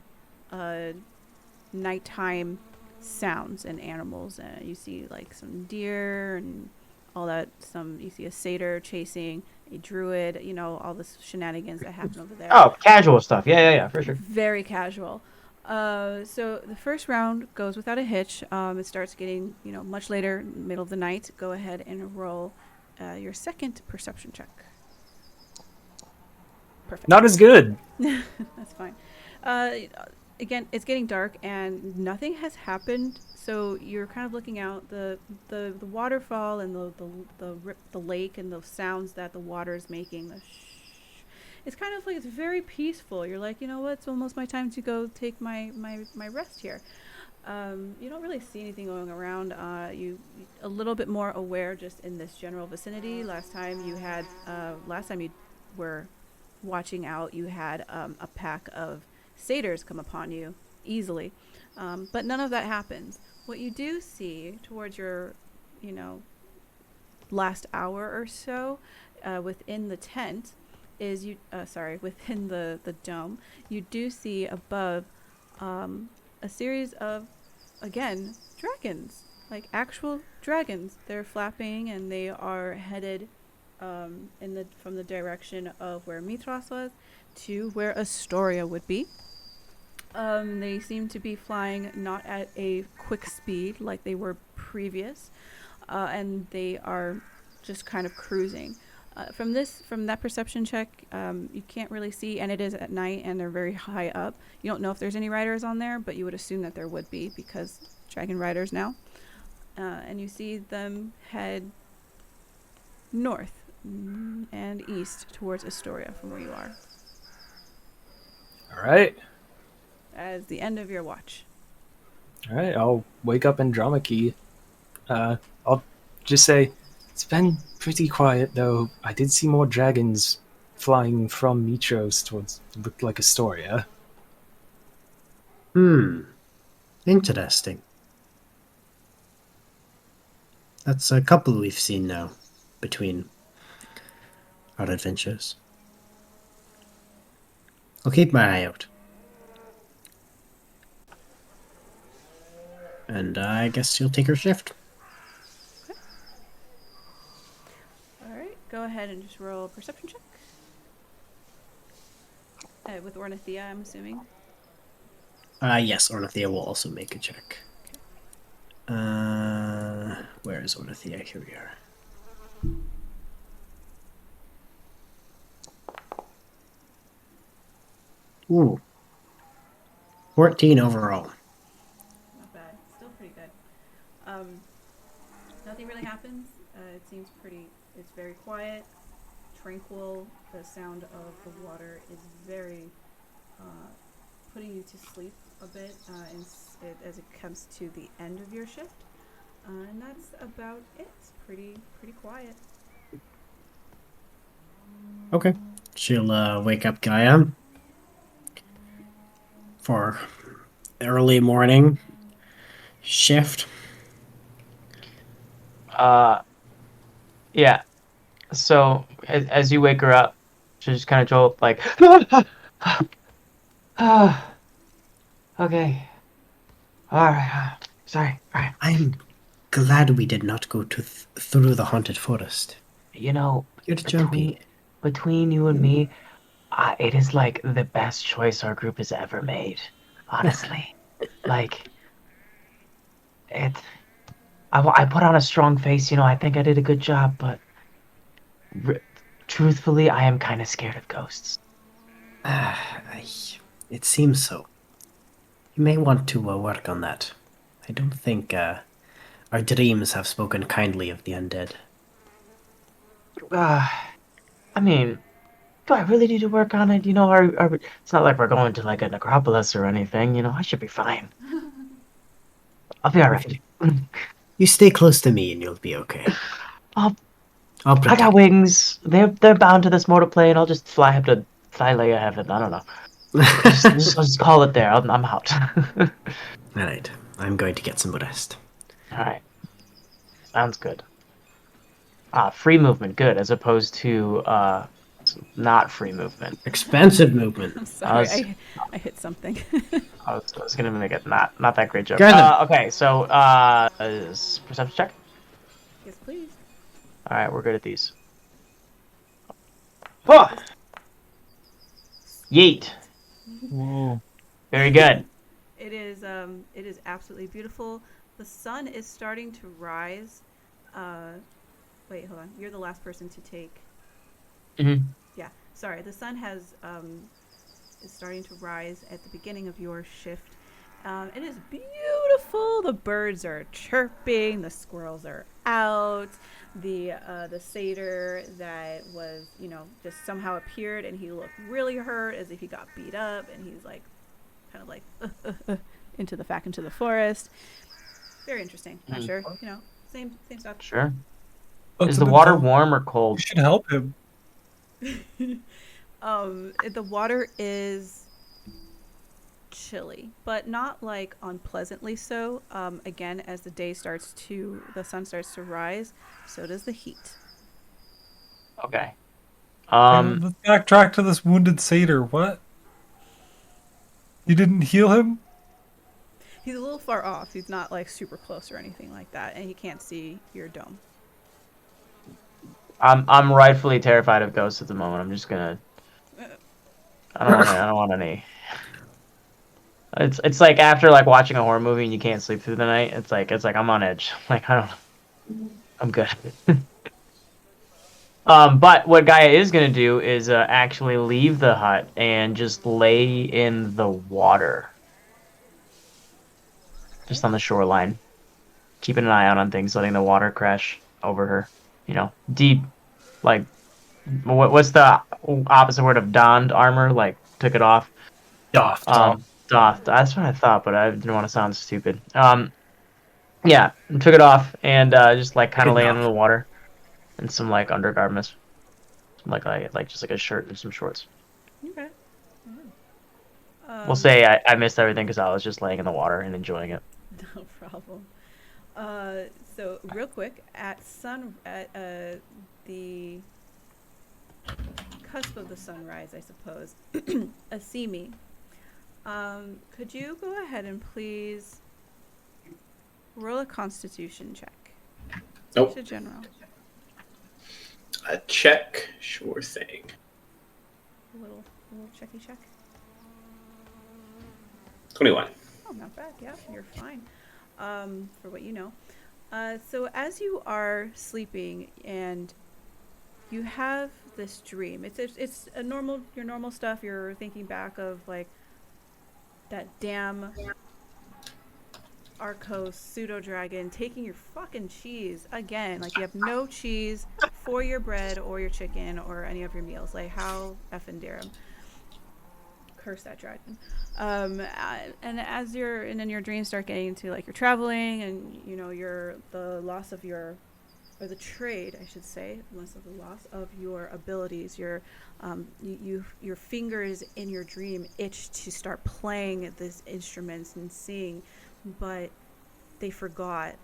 nighttime sounds and animals. You see like some deer and all that. You see a satyr chasing a druid. You know, all the shenanigans that happen over there. Oh, casual stuff. Yeah, for sure. Very casual. So the first round goes without a hitch. It starts getting, much later, middle of the night. Go ahead and roll your second perception check. Perfect. Not as good. That's fine. Again, it's getting dark and nothing has happened. So you're kind of looking out the waterfall and the lake and the sounds that the water is making. It's kind of like, it's very peaceful. You're like, you know what? It's almost my time to go take my rest here. You don't really see anything going around. You a little bit more aware just in this general vicinity. Last time you were watching out, you had a pack of satyrs come upon you easily. But none of that happens. What you do see towards your, last hour or so, within the tent, is within the dome, you do see above a series of, again, dragons, like actual dragons. They're flapping and they are headed from the direction of where Mitras was to where Astoria would be. They seem to be flying not at a quick speed like they were previous, and they are just kind of cruising. From that perception check, you can't really see, and it is at night, and they're very high up. You don't know if there's any riders on there, but you would assume that there would be because dragon riders now. And you see them head north and east towards Astoria from where you are. All right. As the end of your watch. All right. I'll wake up Andromache. I'll just say, it's been pretty quiet, though. I did see more dragons flying from Mitros towards looked like Astoria. Interesting. That's a couple we've seen now between our adventures. I'll keep my eye out. And I guess you'll take her shift. Okay. Alright, go ahead and just roll a perception check. With Ornithea, I'm assuming. Yes, Ornithea will also make a check. Where is Ornithea? Here we are. Ooh. 14 overall. Not bad. Still pretty good. Nothing really happens. It seems it's very quiet, tranquil. The sound of the water is very putting you to sleep a bit as it comes to the end of your shift. And that's about it. Pretty quiet. Okay. She'll wake up Gaia for early morning shift. Yeah. So as you wake her up, she just kind of jolt like, okay. All right. Sorry. All right. I'm glad we did not go through the haunted forest. You know, You're jumpy. Between you and me, it is like the best choice our group has ever made. Honestly, like I put on a strong face. I think I did a good job, but truthfully, I am kind of scared of ghosts. It seems so. You may want to work on that. I don't think our dreams have spoken kindly of the undead. I mean, do I really need to work on it? It's not like we're going to like a necropolis or anything. I should be fine. I'll be all right. You stay close to me and you'll be okay. I'll protect I got wings. They're bound to this mortal plane. I'll just fly up to Thylea heaven. I don't know. I'll just call it there. I'm out. Alright, I'm going to get some rest. Alright. Sounds good. Free movement, good, as opposed to not free movement. Expensive movement. I'm sorry, I hit something. I was gonna make it not that great joke. Okay, so perception check. Yes, please. Alright, we're good at these. Oh! Yeet. Whoa. Very good. It is absolutely beautiful. The sun is starting to rise. Wait, hold on. You're the last person to take. Mm-hmm. Yeah, sorry. The sun is starting to rise at the beginning of your shift. It is beautiful. The birds are chirping. The squirrels are out. The satyr that was, just somehow appeared, and he looked really hurt, as if he got beat up, and he's like, kind of like into the forest. Very interesting. Not sure. Same stuff. Sure. Is the water warm or cold? You should help him. The water is chilly, but not like unpleasantly so. Again, as the sun starts to rise, so does the heat. Okay. Let's backtrack to this wounded satyr. What? You didn't heal him? He's a little far off. He's not like super close or anything like that, and he can't see your dome. I'm rightfully terrified of ghosts at the moment. I'm just gonna I don't want any. It's like after like watching a horror movie and you can't sleep through the night. It's like I'm on edge. Like I'm good. But what Gaia is gonna do is actually leave the hut and just lay in the water, just on the shoreline, keeping an eye out on things, letting the water crash over her. You know, deep, like what's the opposite word of donned armor? Like took it off. Doffed. Doffed. That's what I thought, but I didn't want to sound stupid. Yeah, took it off and just like kind of laying in the water, and some like undergarments, like just like a shirt and some shorts. Okay. We'll say I missed everything because I was just laying in the water and enjoying it. No problem. So real quick, at the cusp of the sunrise, I suppose, Asimi, could you go ahead and please roll a Constitution check? Nope. To general. A check, sure thing. A little checky check. 21. Oh, not bad. Yeah, you're fine. For what you know. So as you are sleeping and you have this dream, it's a your normal stuff. You're thinking back of like that damn Arcos pseudo dragon taking your fucking cheese again. Like you have no cheese for your bread or your chicken or any of your meals. Like how effing dare him. Curse that dragon. And then your dreams start getting into like you're traveling and you know the loss of your, or the trade I should say, less of the loss of your abilities. Your fingers in your dream itch to start playing these instruments and sing, but they forgot.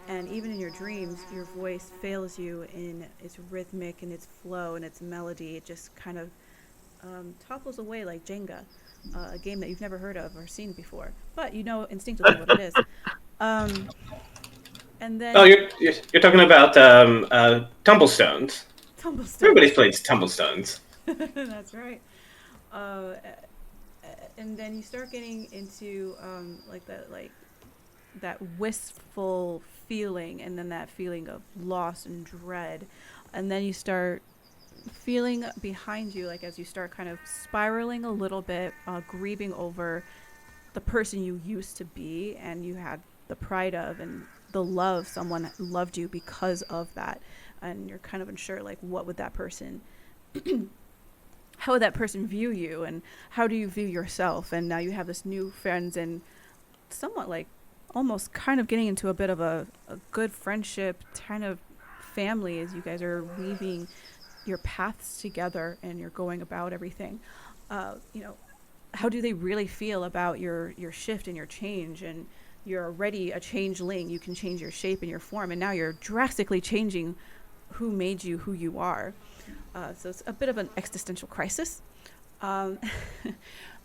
And even in your dreams, your voice fails you in its rhythmic and its flow and its melody. It just kind of topples away like Jenga, a game that you've never heard of or seen before, but you know instinctively what it is. And then you're talking about tumblestones. Tumblestones. Everybody's played tumblestones. That's right. And then you start getting into that wistful feeling, and then that feeling of loss and dread, and then you start feeling behind you, like as you start kind of spiraling a little bit, grieving over the person you used to be and you had the pride of and the love, someone loved you because of that, and you're kind of unsure like what would that person how would that person view you and how do you view yourself, and now you have this new friends and somewhat like almost kind of getting into a bit of a good friendship kind of family as you guys are weaving your paths together and you're going about everything. How do they really feel about your shift and your change? And you're already a changeling. You can change your shape and your form, and now you're drastically changing who made you who you are. So it's a bit of an existential crisis. But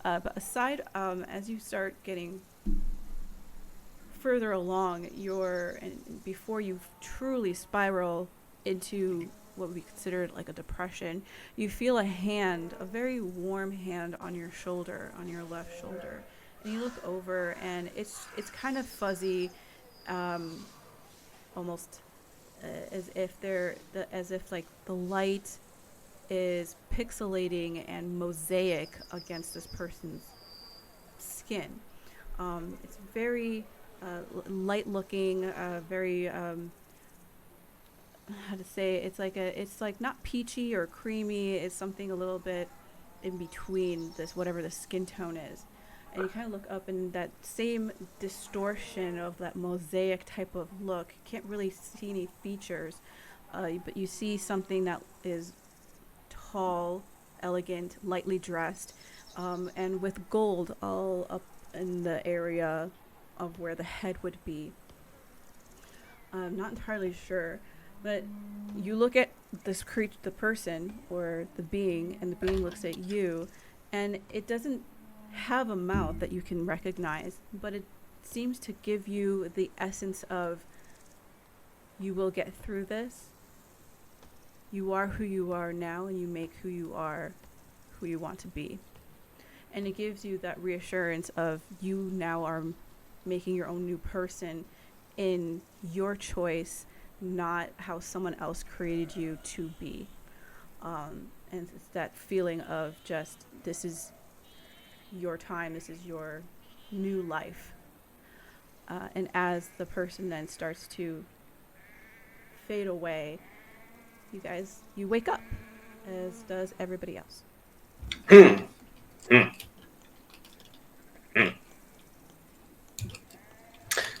aside, as you start getting further along, before you truly spiral into what would be considered like a depression, you feel a very warm hand on your shoulder, on your left shoulder, and you look over and it's kind of fuzzy, almost as if like the light is pixelating and mosaic against this person's skin. It's very light looking, very how to say, it's like not peachy or creamy. It's something a little bit in between this, whatever the skin tone is. And you kind of look up, and that same distortion of that mosaic type of look, you can't really see any features, but you see something that is tall, elegant, lightly dressed, and with gold all up in the area of where the head would be. I'm not entirely sure. But you look at the person or the being, and the being looks at you, and it doesn't have a mouth that you can recognize, but it seems to give you the essence of, you will get through this. You are who you are now, and you make who you are who you want to be. and it gives you that reassurance of you now are making your own new person in your choice, not how someone else created you to be. And it's that feeling of just, this is your time, this is your new life. And as the person then starts to fade away, you wake up, as does everybody else.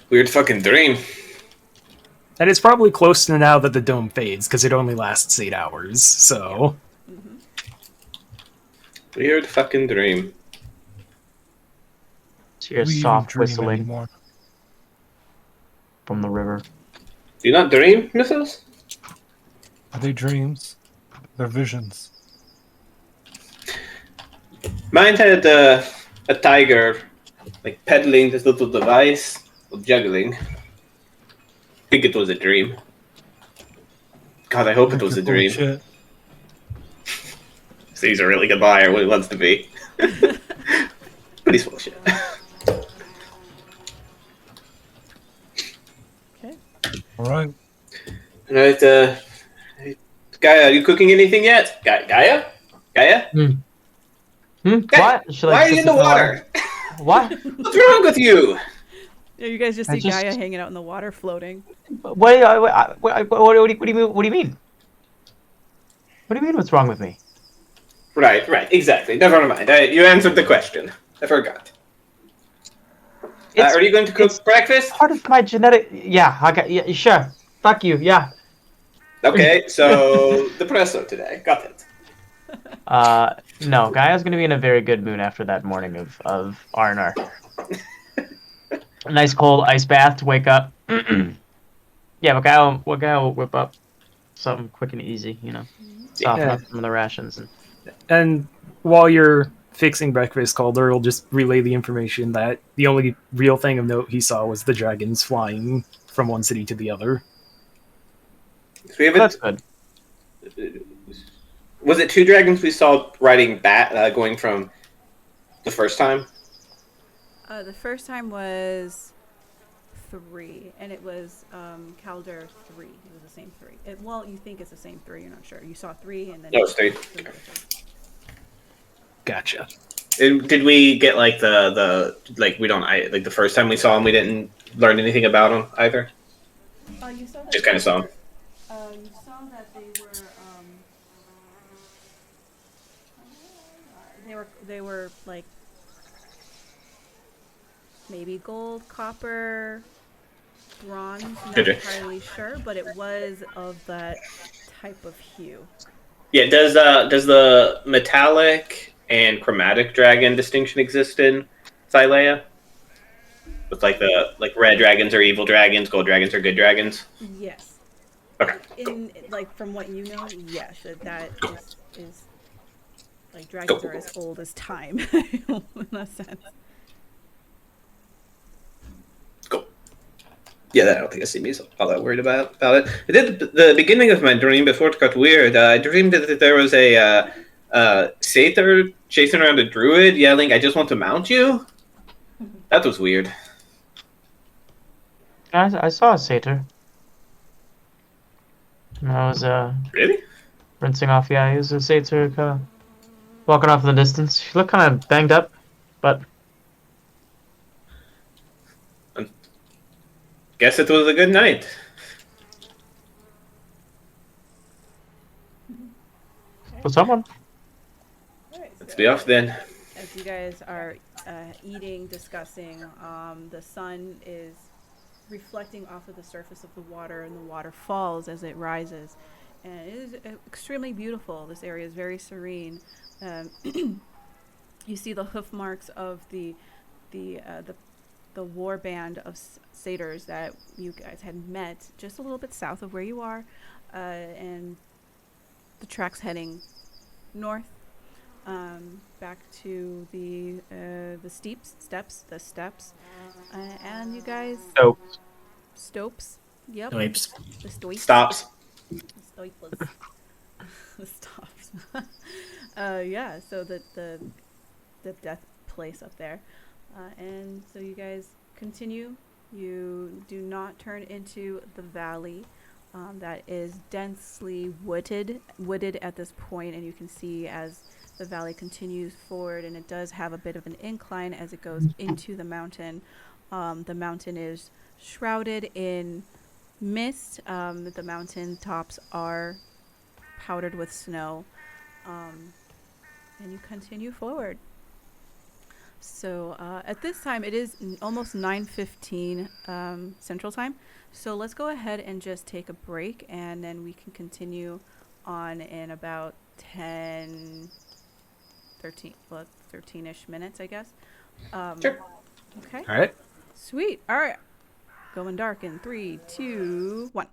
Weird fucking dream. And it's probably close to now that the dome fades, because it only lasts 8 hours, so... Yeah. Mm-hmm. Weird fucking dream. It's your We even soft dream whistling anymore. from the river. Do you not dream, Mrs.? Are they dreams? They're visions. Mine had a tiger, like peddling this little device of juggling. I think it was a dream. God, I hope it was a dream. Shit. So he's a really good liar, what he wants to be. But he's full of shit. Okay. Alright. Alright, Gaia, are you cooking anything yet? Gaia? Gaia? What? Why are you in the water? What? What's wrong with you? Yeah, you guys just see Gaia hanging out in the water, floating. What do you mean? What do you mean? What do you mean? What's wrong with me? Right, exactly. Never mind. You answered the question. I forgot. Are you going to cook breakfast? Part of my genetic. Yeah. Okay. Yeah. Sure. Fuck you. Yeah. Okay. So depresso today. Got it. No. Gaia's gonna be in a very good mood after that morning of R&R. A nice cold ice bath to wake up. Yeah, but Gaia will whip up something quick and easy. Soften up some of the rations And while you're fixing breakfast, Calder will just relay the information that the only real thing of note he saw was the dragons flying from one city to the other. That's good. Was it 2 dragons we saw riding going from the first time? The first time was 3, and it was Calder 3. It was the same 3. Well, you think it's the same 3. You're not sure. You saw 3, and then No, it's 3. Gotcha. Did we get like the first time we saw him, we didn't learn anything about him either? You saw that. Just kind of saw him. You saw that they were like maybe gold, copper, bronze. Not entirely sure, but it was of that type of hue. Yeah. Does the metallic and chromatic dragon distinction exist in Xylea? With the red dragons are evil dragons, gold dragons are good dragons. Yes. Okay. From what you know, yes, that is like dragons are as old as time in that sense. Cool. Yeah, I don't think I see me all that worried about it. I did the beginning of my dream before it got weird. I dreamed that there was a satyr chasing around a druid, yelling, "I just want to mount you." That was weird. I saw a satyr. And I was Really? rinsing off. Yeah, he was a satyr, walking off in the distance. He looked kind of banged up, but Guess it was a good night. for someone. Let's be off then. As you guys are eating, discussing, the sun is reflecting off of the surface of the water, and the water falls as it rises, and it is extremely beautiful. This area is very serene. You see the hoof marks of the war band of satyrs that you guys had met just a little bit south of where you are, and the track's heading north, back to the steps, and you guys Stopes. Yep. Stopes. The Stoips. Stops. The Stoipless. The stops. Yeah. So the the death place up there. And so you guys continue. You do not turn into the valley that is densely wooded at this point, and you can see as the valley continues forward, and it does have a bit of an incline as it goes into the mountain. The mountain is shrouded in mist. The mountain tops are powdered with snow, and you continue forward. So at this time, it is almost 9:15 Central Time. So let's go ahead and just take a break, and then we can continue on in about 13-ish minutes, I guess. Sure. Okay. All right. Sweet. All right. Going dark in 3, 2, 1.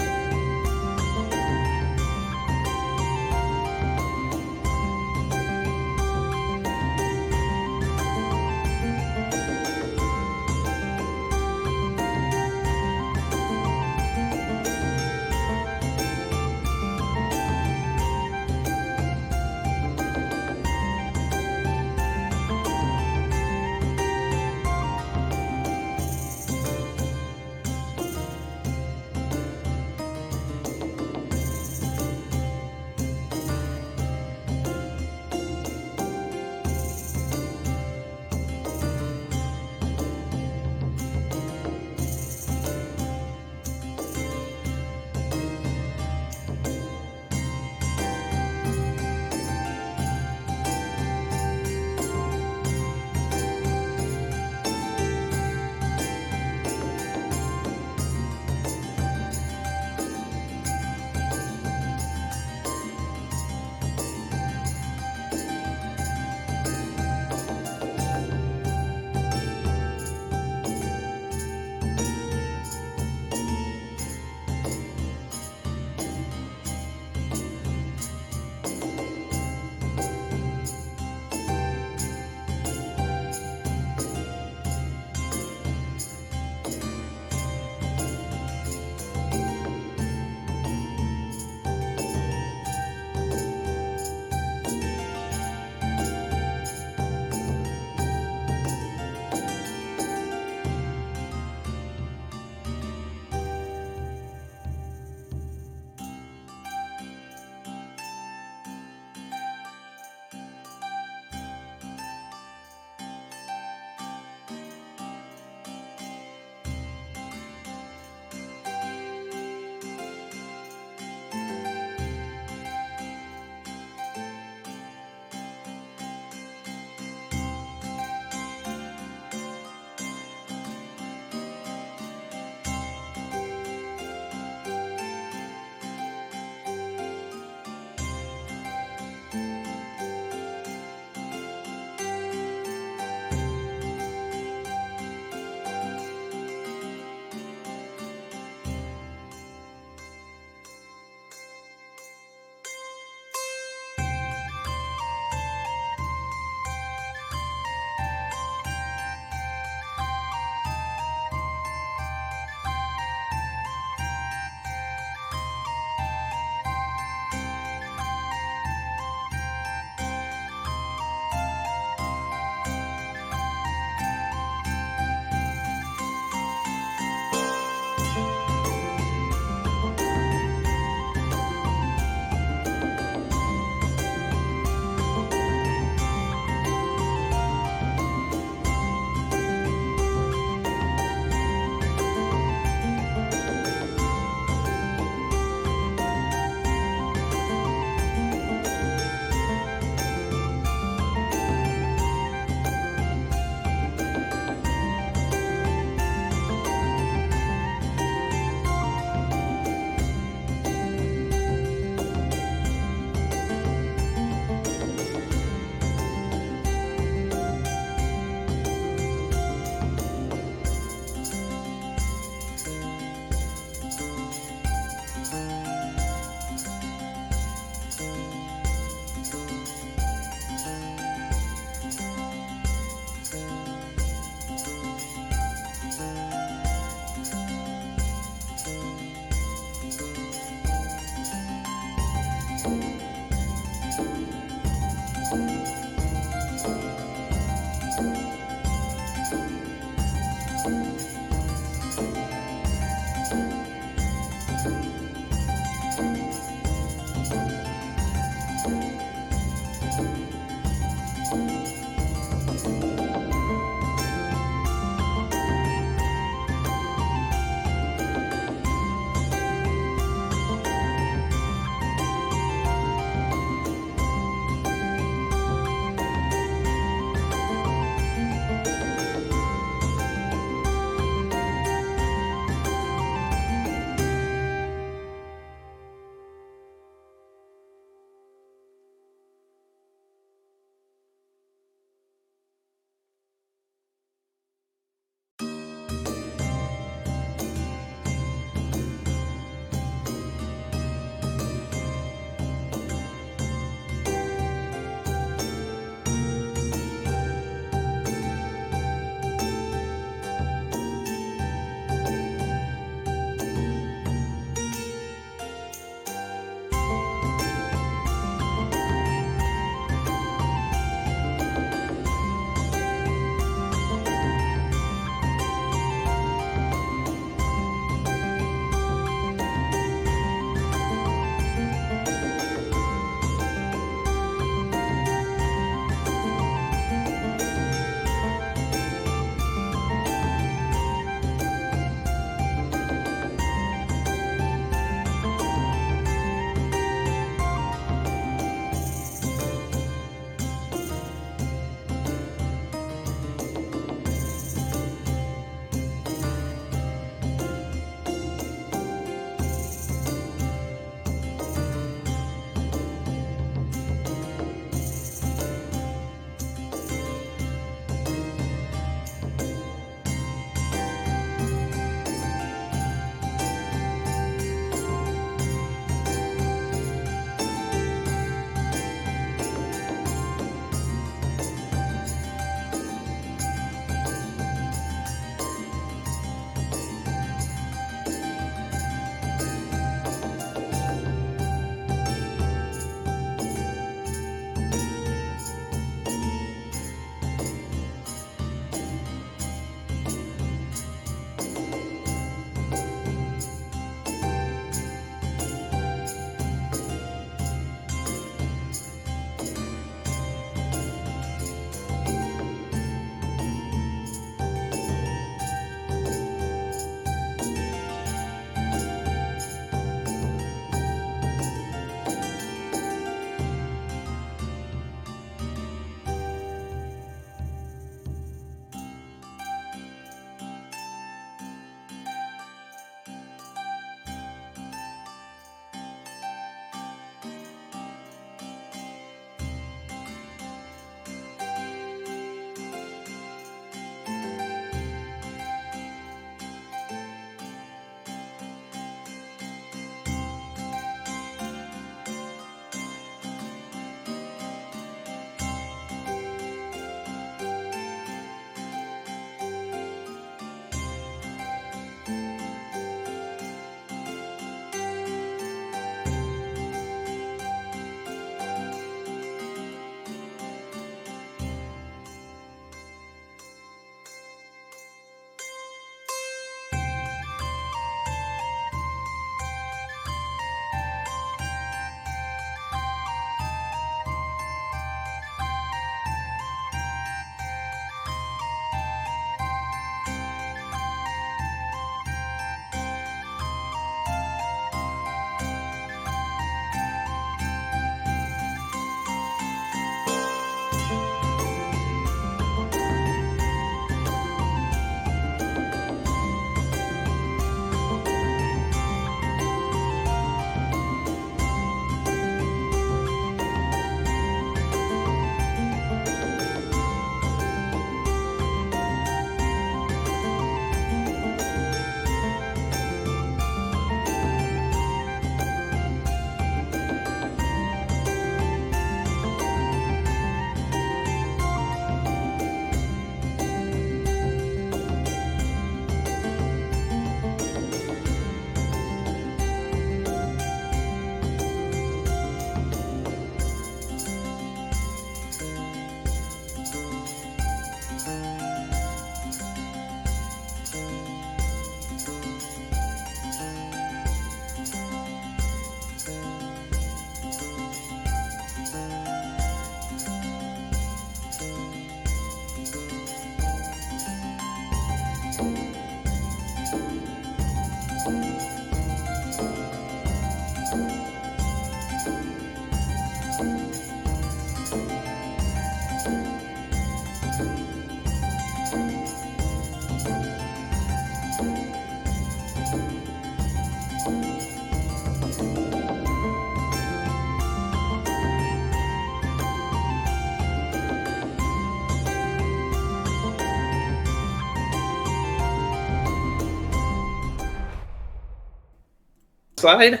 slide.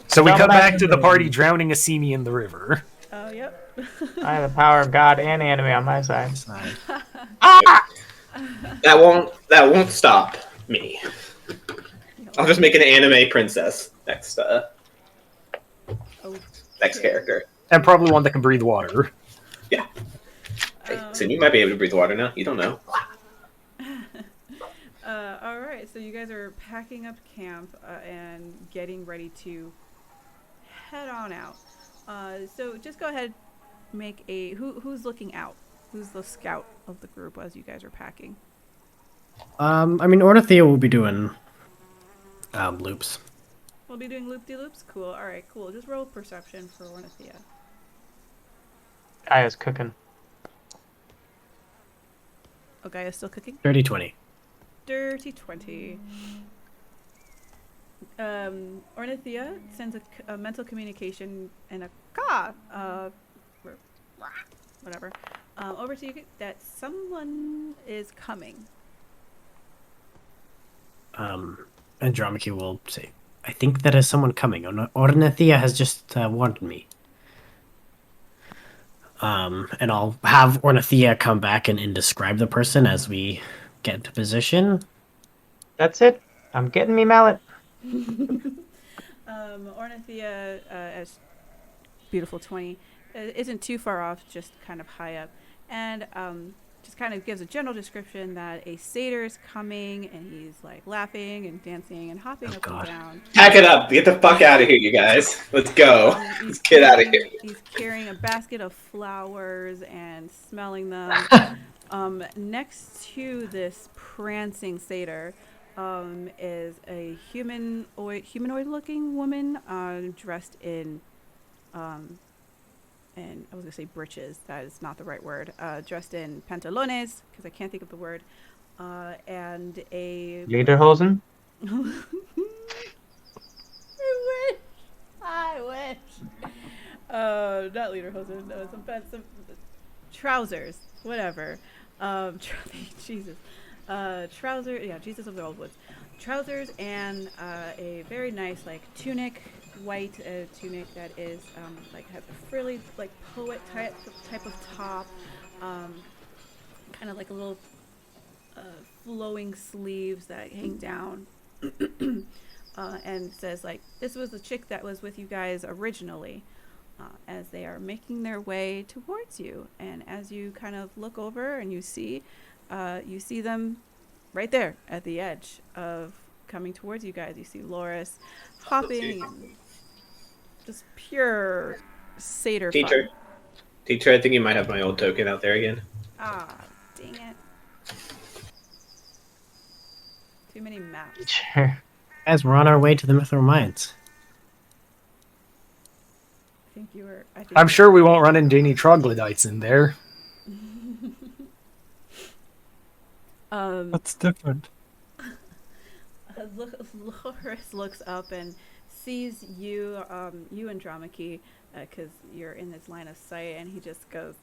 So we come back to the party drowning a Asimi in the river. Oh, yep. I have the power of God and anime on my side. That won't stop me. I'll just make an anime princess next character. And probably one that can breathe water. Yeah. Hey, so you might be able to breathe water now. You don't know. All right, so you guys are packing up camp and getting ready to head on out. So just go ahead, make a who's looking out? Who's the scout of the group as you guys are packing? I mean, Ornithea will be doing loops. We'll be doing loop-de-loops? Cool. All right, cool. Just roll perception for Ornithea. Gaia's cooking. Oh, Gaia's still cooking? Dirty 20. Dirty 20. Ornithea sends a mental communication and a whatever, over to you that someone is coming. Andromache will say, I think there is someone coming. Ornithea has just warned me. And I'll have Ornithea come back and describe the person as we get into position. That's it. I'm getting me mallet. Ornithea, as beautiful 20, isn't too far off, just kind of high up, and just kind of gives a general description that a satyr is coming, and he's like laughing and dancing and hopping up and down. Pack it up. Get the fuck out of here, you guys. Let's go. Let's get out of here. He's carrying a basket of flowers and smelling them. Next to this prancing satyr is a humanoid-looking woman dressed in and I was gonna say breeches. That is not the right word. Dressed in pantalones, because I can't think of the word, and a Lederhosen. I wish. Not lederhosen. No, some trousers. Whatever. Jesus. Trousers. Yeah, Jesus of the Old Woods. Trousers and a very nice tunic. White tunic that is has a frilly poet type of top, kind of like a little flowing sleeves that hang down, and says this was the chick that was with you guys originally, as they are making their way towards you, and as you kind of look over and you see them right there at the edge of coming towards you guys. You see Loris hopping. And just pure satyr fun. Teacher, I think you might have my old token out there again. Ah, dang it. Too many maps. Teacher. As we're on our way to the Mithril Mines. I'm sure we won't run into any troglodytes in there. That's different. Loris looks up and sees you, Andromache, because you're in his line of sight, and he just goes,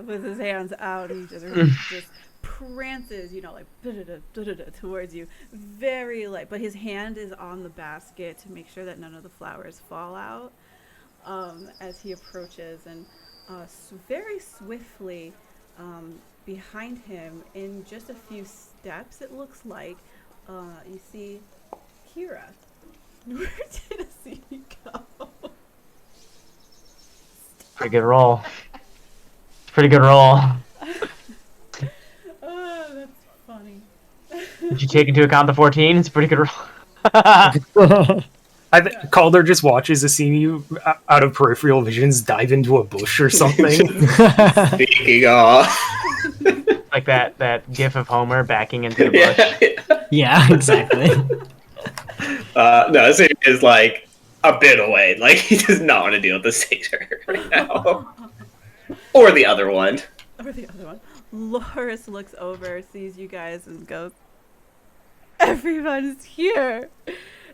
with his hands out. He just prances, towards you, very light. But his hand is on the basket to make sure that none of the flowers fall out as he approaches, and very swiftly behind him, in just a few steps, it looks like, you see Kira. Where did Asimi go? Pretty good roll. Pretty good roll. Oh, that's funny. Did you take into account the 14? It's a pretty good roll. Calder just watches Asimi out of peripheral visions dive into a bush or something. Speaking off. Like that gif of Homer backing into the bush. Yeah, exactly. No, Asimi is a bit away. He does not want to deal with the satyr right now. Or the other one. Loris looks over, sees you guys, and goes, "Everyone's here!"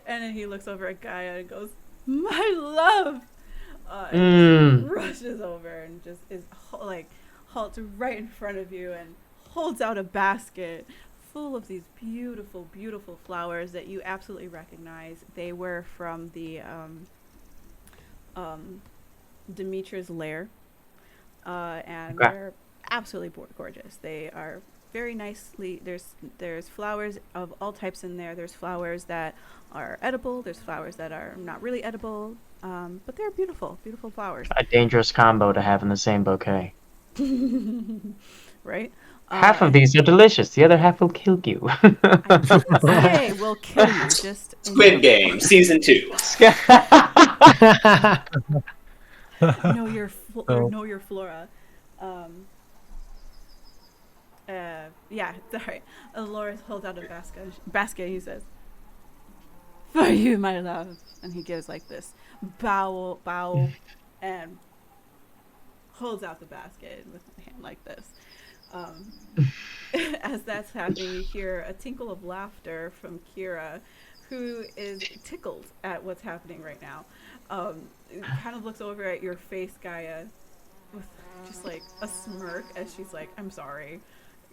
And then he looks over at Gaia and goes, "My love!" And just rushes over and just is halts right in front of you and holds out a basket full of these beautiful, beautiful flowers that you absolutely recognize. They were from the Demetra's lair, and they're absolutely gorgeous. They are very nicely. There's flowers of all types in there. There's flowers that are edible. There's flowers that are not really edible, but they're beautiful, beautiful flowers. A dangerous combo to have in the same bouquet. Right? Half of these are delicious. The other half will kill you. I didn't say will kill you. Just Squid Game Season 2. know your flora. Yeah, sorry. Loris holds out a basket. He says, "For you, my love," and he gives like this bow, and holds out the basket with a hand like this. As that's happening, you hear a tinkle of laughter from Kira, who is tickled at what's happening right now. Kind of looks over at your face, Gaia, with just like a smirk as she's like, "I'm sorry,"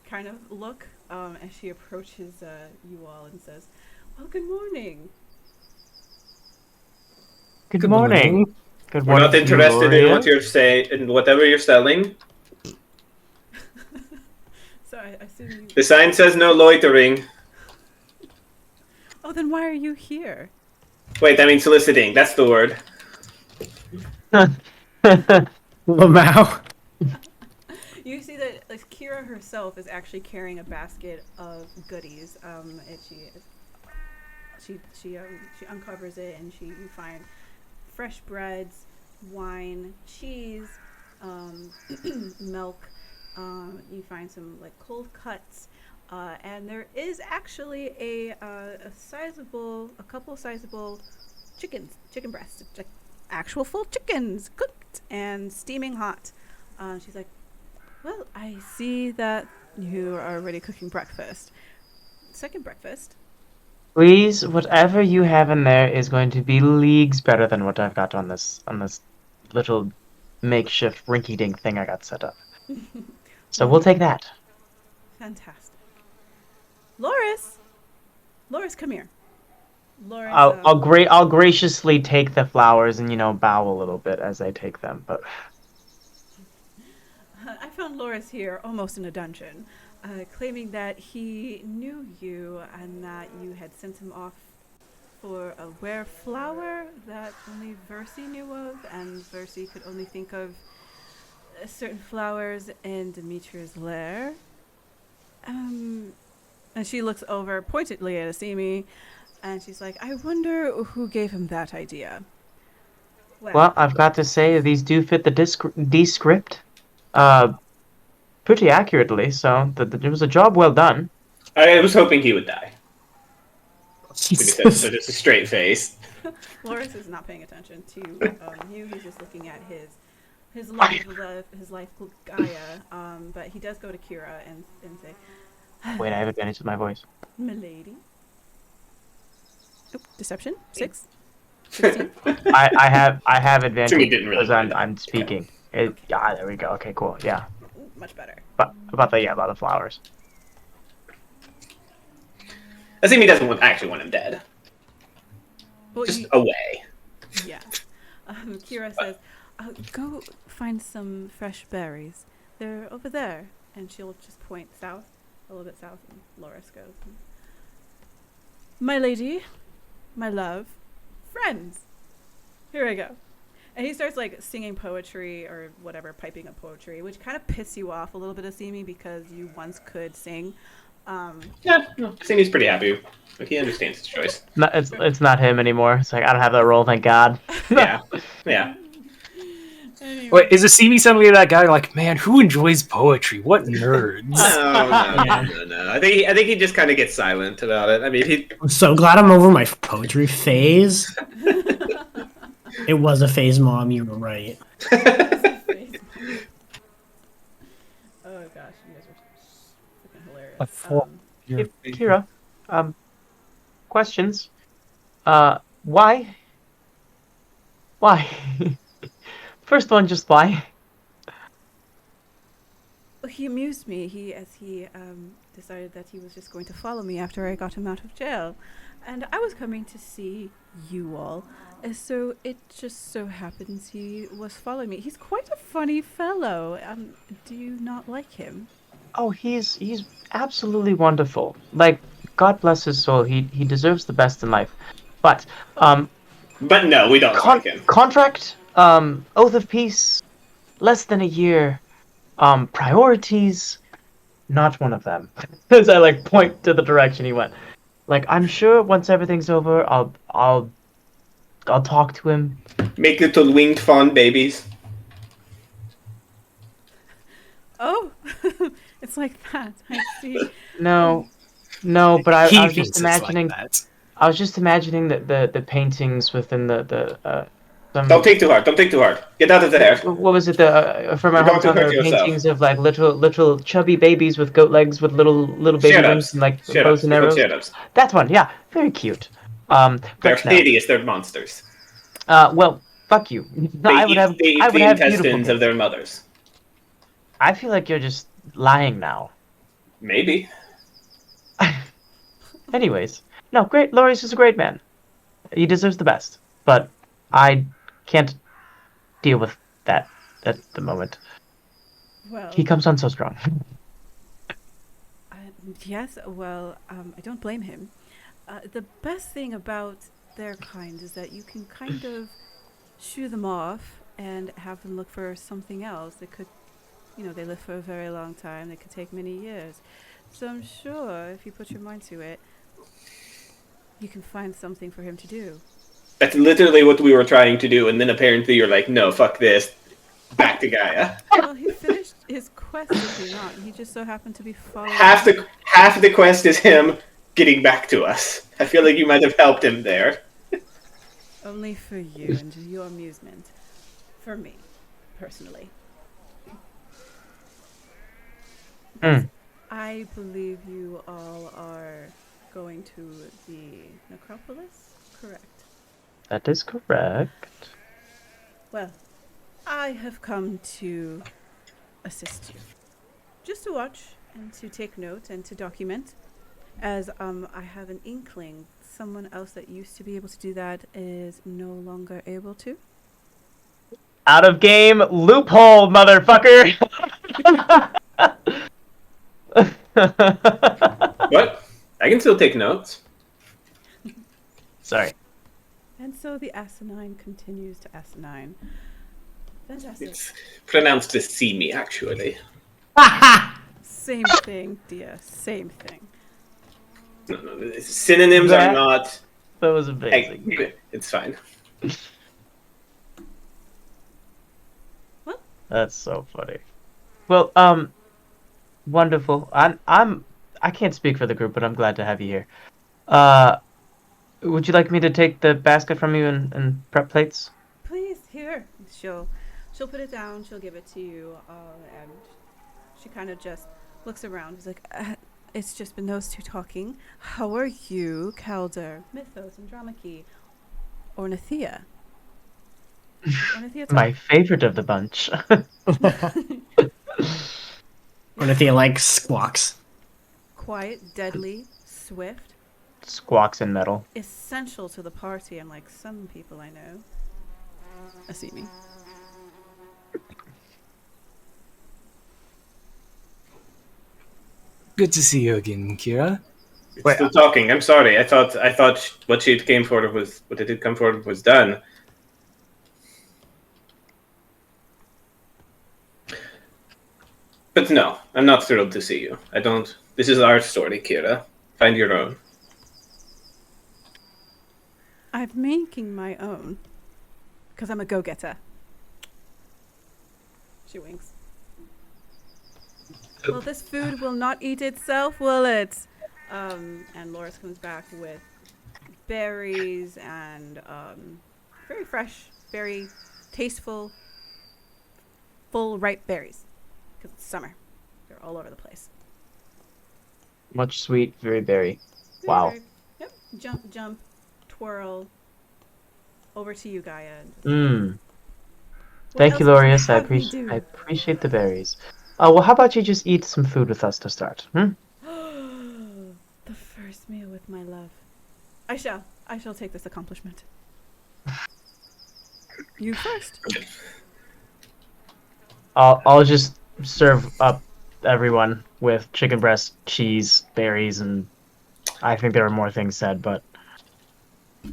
kind of look, as she approaches you all and says, "Well, good morning." Good morning. Good morning. We're not interested in what you're saying, in whatever you're selling. So I assume you... The sign says no loitering. Oh, then why are you here? Wait, I mean soliciting. That's the word. Lamau. You see that like, Kira herself is actually carrying a basket of goodies. And she uncovers it, and you find fresh breads, wine, cheese, milk. You find some like cold cuts, and there is actually a couple sizable chicken breasts, like actual full chickens, cooked and steaming hot. She's like, "Well, I see that you are already cooking breakfast. Second breakfast." Please, whatever you have in there is going to be leagues better than what I've got on this little makeshift rinky-dink thing I got set up. So we'll take that. Fantastic. Loris, come here. Loris, I'll graciously take the flowers and bow a little bit as I take them, but I found Loris here almost in a dungeon, claiming that he knew you and that you had sent him off for a rare flower that only Versi knew of, and Versi could only think of certain flowers in Demetra's lair. And she looks over pointedly at Asimi, and she's like, "I wonder who gave him that idea." Well, I've got to say these do fit the descript pretty accurately, so it was a job well done. I was hoping he would die. Jesus. So just a straight face. Loris is not paying attention to you. He's just looking at his life Gaia. But he does go to Kira and say, "Wait, I have advantage with my voice." "Milady." Oh, deception 6. 16. I have advantage because I'm speaking. Yeah, there we go. Okay, cool. Yeah. Much better. But about the flowers. I think he doesn't actually want him dead. Well, just away. Yeah. Kira says, "Go find some fresh berries. They're over there." And she'll just point south, a little bit south, and Loris goes, "My lady, my love, friends, here I go." And he starts like singing poetry or whatever, piping up poetry, which kind of pisses you off a little bit, Asimi, because you once could sing. Yeah, I think he's pretty happy. Like, he understands his choice. No, it's not him anymore. It's like, I don't have that role, thank God. Yeah. Anyway. Wait, is Asimi suddenly that guy like, man, who enjoys poetry? What nerds? No. I think he just kind of gets silent about it. I mean, I'm so glad I'm over my poetry phase. It was a phase, Mom. You were right. Oh gosh, you guys are freaking hilarious. Kira, questions. Why? Why? First one, just why? He amused me. He decided that he was just going to follow me after I got him out of jail, and I was coming to see you all. So it just so happens he was following me. He's quite a funny fellow. Do you not like him? Oh, he's absolutely wonderful. Like, God bless his soul. He deserves the best in life. But But no, we don't like him. Contract, oath of peace, less than a year. Priorities, not one of them. As I like point to the direction he went. Like, I'm sure once everything's over, I'll talk to him. Make little winged fawn babies. Oh, it's like that. I see. No, but I was just imagining. Like that. I was just imagining the paintings within the. Don't think too hard. Don't think too hard. Get out of there. What was it? For my hometown, there were paintings of like little chubby babies with goat legs with little baby wings and like bows and arrows. That one, yeah, very cute. They're hideous. They're monsters. Well, fuck you. I would have the intestines of their mothers. I feel like you're just lying now. Maybe. Anyways, no, great. Lorius is a great man. He deserves the best, but I can't deal with that at the moment. Well, he comes on so strong. Yes, well, I don't blame him. The best thing about their kind is that you can kind of shoo them off and have them look for something else. They could, they live for a very long time. They could take many years. So I'm sure if you put your mind to it, you can find something for him to do. That's literally what we were trying to do, and then apparently you're like, no, fuck this. Back to Gaia. Well, he finished his quest, did he not? He just so happened to be following... Half the quest is him getting back to us. I feel like you might have helped him there. Only for you and your amusement. For me, personally. I believe you all are going to the necropolis, correct? That is correct. Well, I have come to assist you. Just to watch and to take note and to document. As I have an inkling, someone else that used to be able to do that is no longer able to. Out of game loophole, motherfucker! What? I can still take notes. Sorry. And so the asinine continues to asinine. Fantastic. It's pronounced to see me, actually. Same thing, dear. Same thing. No, synonyms are not... That was amazing. It's fine. What? That's so funny. Well, wonderful. I can't speak for the group, but I'm glad to have you here. Would you like me to take the basket from you and prep plates? Please, here. She'll put it down. She'll give it to you, and she kind of just looks around. She's like, it's just been those two talking. How are you, Calder, Mythos, and Dramaki, Ornithea? My favorite of the bunch. Ornithea like squawks. Quiet, deadly, swift. Squawks in metal. Essential to the party, unlike some people I know. See me. Good to see you again, Kira. It's still talking. I'm sorry. I thought what she came for was what it did come for was done. But no, I'm not thrilled to see you. I don't. This is our story, Kira. Find your own. I'm making my own. Because I'm a go-getter. She winks. Well, this food will not eat itself, will it? And Loris comes back with berries and very fresh, very tasteful, full, ripe berries. Because it's summer. They're all over the place. Much sweet, very berry. Wow. Very, yep. Jump, twirl. Over to you, Gaia. Thank you, Lorius. I appreciate the berries. Well, how about you just eat some food with us to start? The first meal with my love. I shall take this accomplishment. You first. I'll just serve up everyone with chicken breast, cheese, berries, and I think there are more things said, but I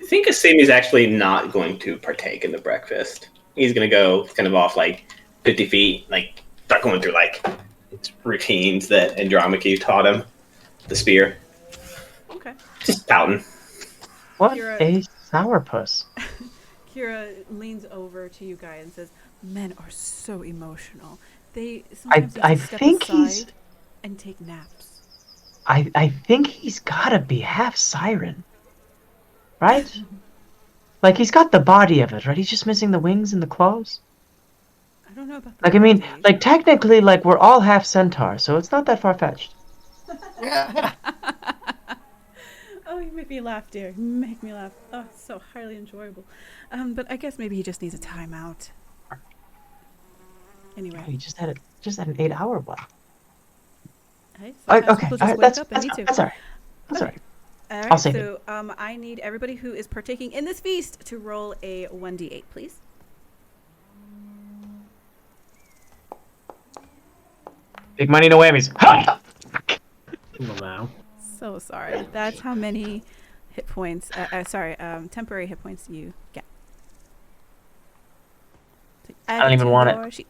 think Asimi's actually not going to partake in the breakfast. He's going to go kind of off like 50 feet, like start going through like routines that Andromache taught him. The spear. Okay. Just pouting. what Kira, a sourpuss. Kira leans over to you guys and says, "Men are so emotional. They sometimes I need to step think aside and take naps." I think he's gotta be half siren, right? Like he's got the body of it, right? He's just missing the wings and the claws. I don't know about the Like I mean, body. like technically, like we're all half centaur, so it's not that far fetched. Oh, you make me laugh, dear. You make me laugh. Oh, it's so highly enjoyable. But I guess maybe he just needs a timeout. Anyway. He just had an 8-hour one. Hey, sometimes Okay, people all just right, wake up and need to. that's all right. That's all right. All I'll right, save so I need everybody who is partaking in this feast to roll a 1d8, please. Big money, no whammies. Wow. So sorry. That's how many hit points. Temporary hit points you get. So I don't even want it.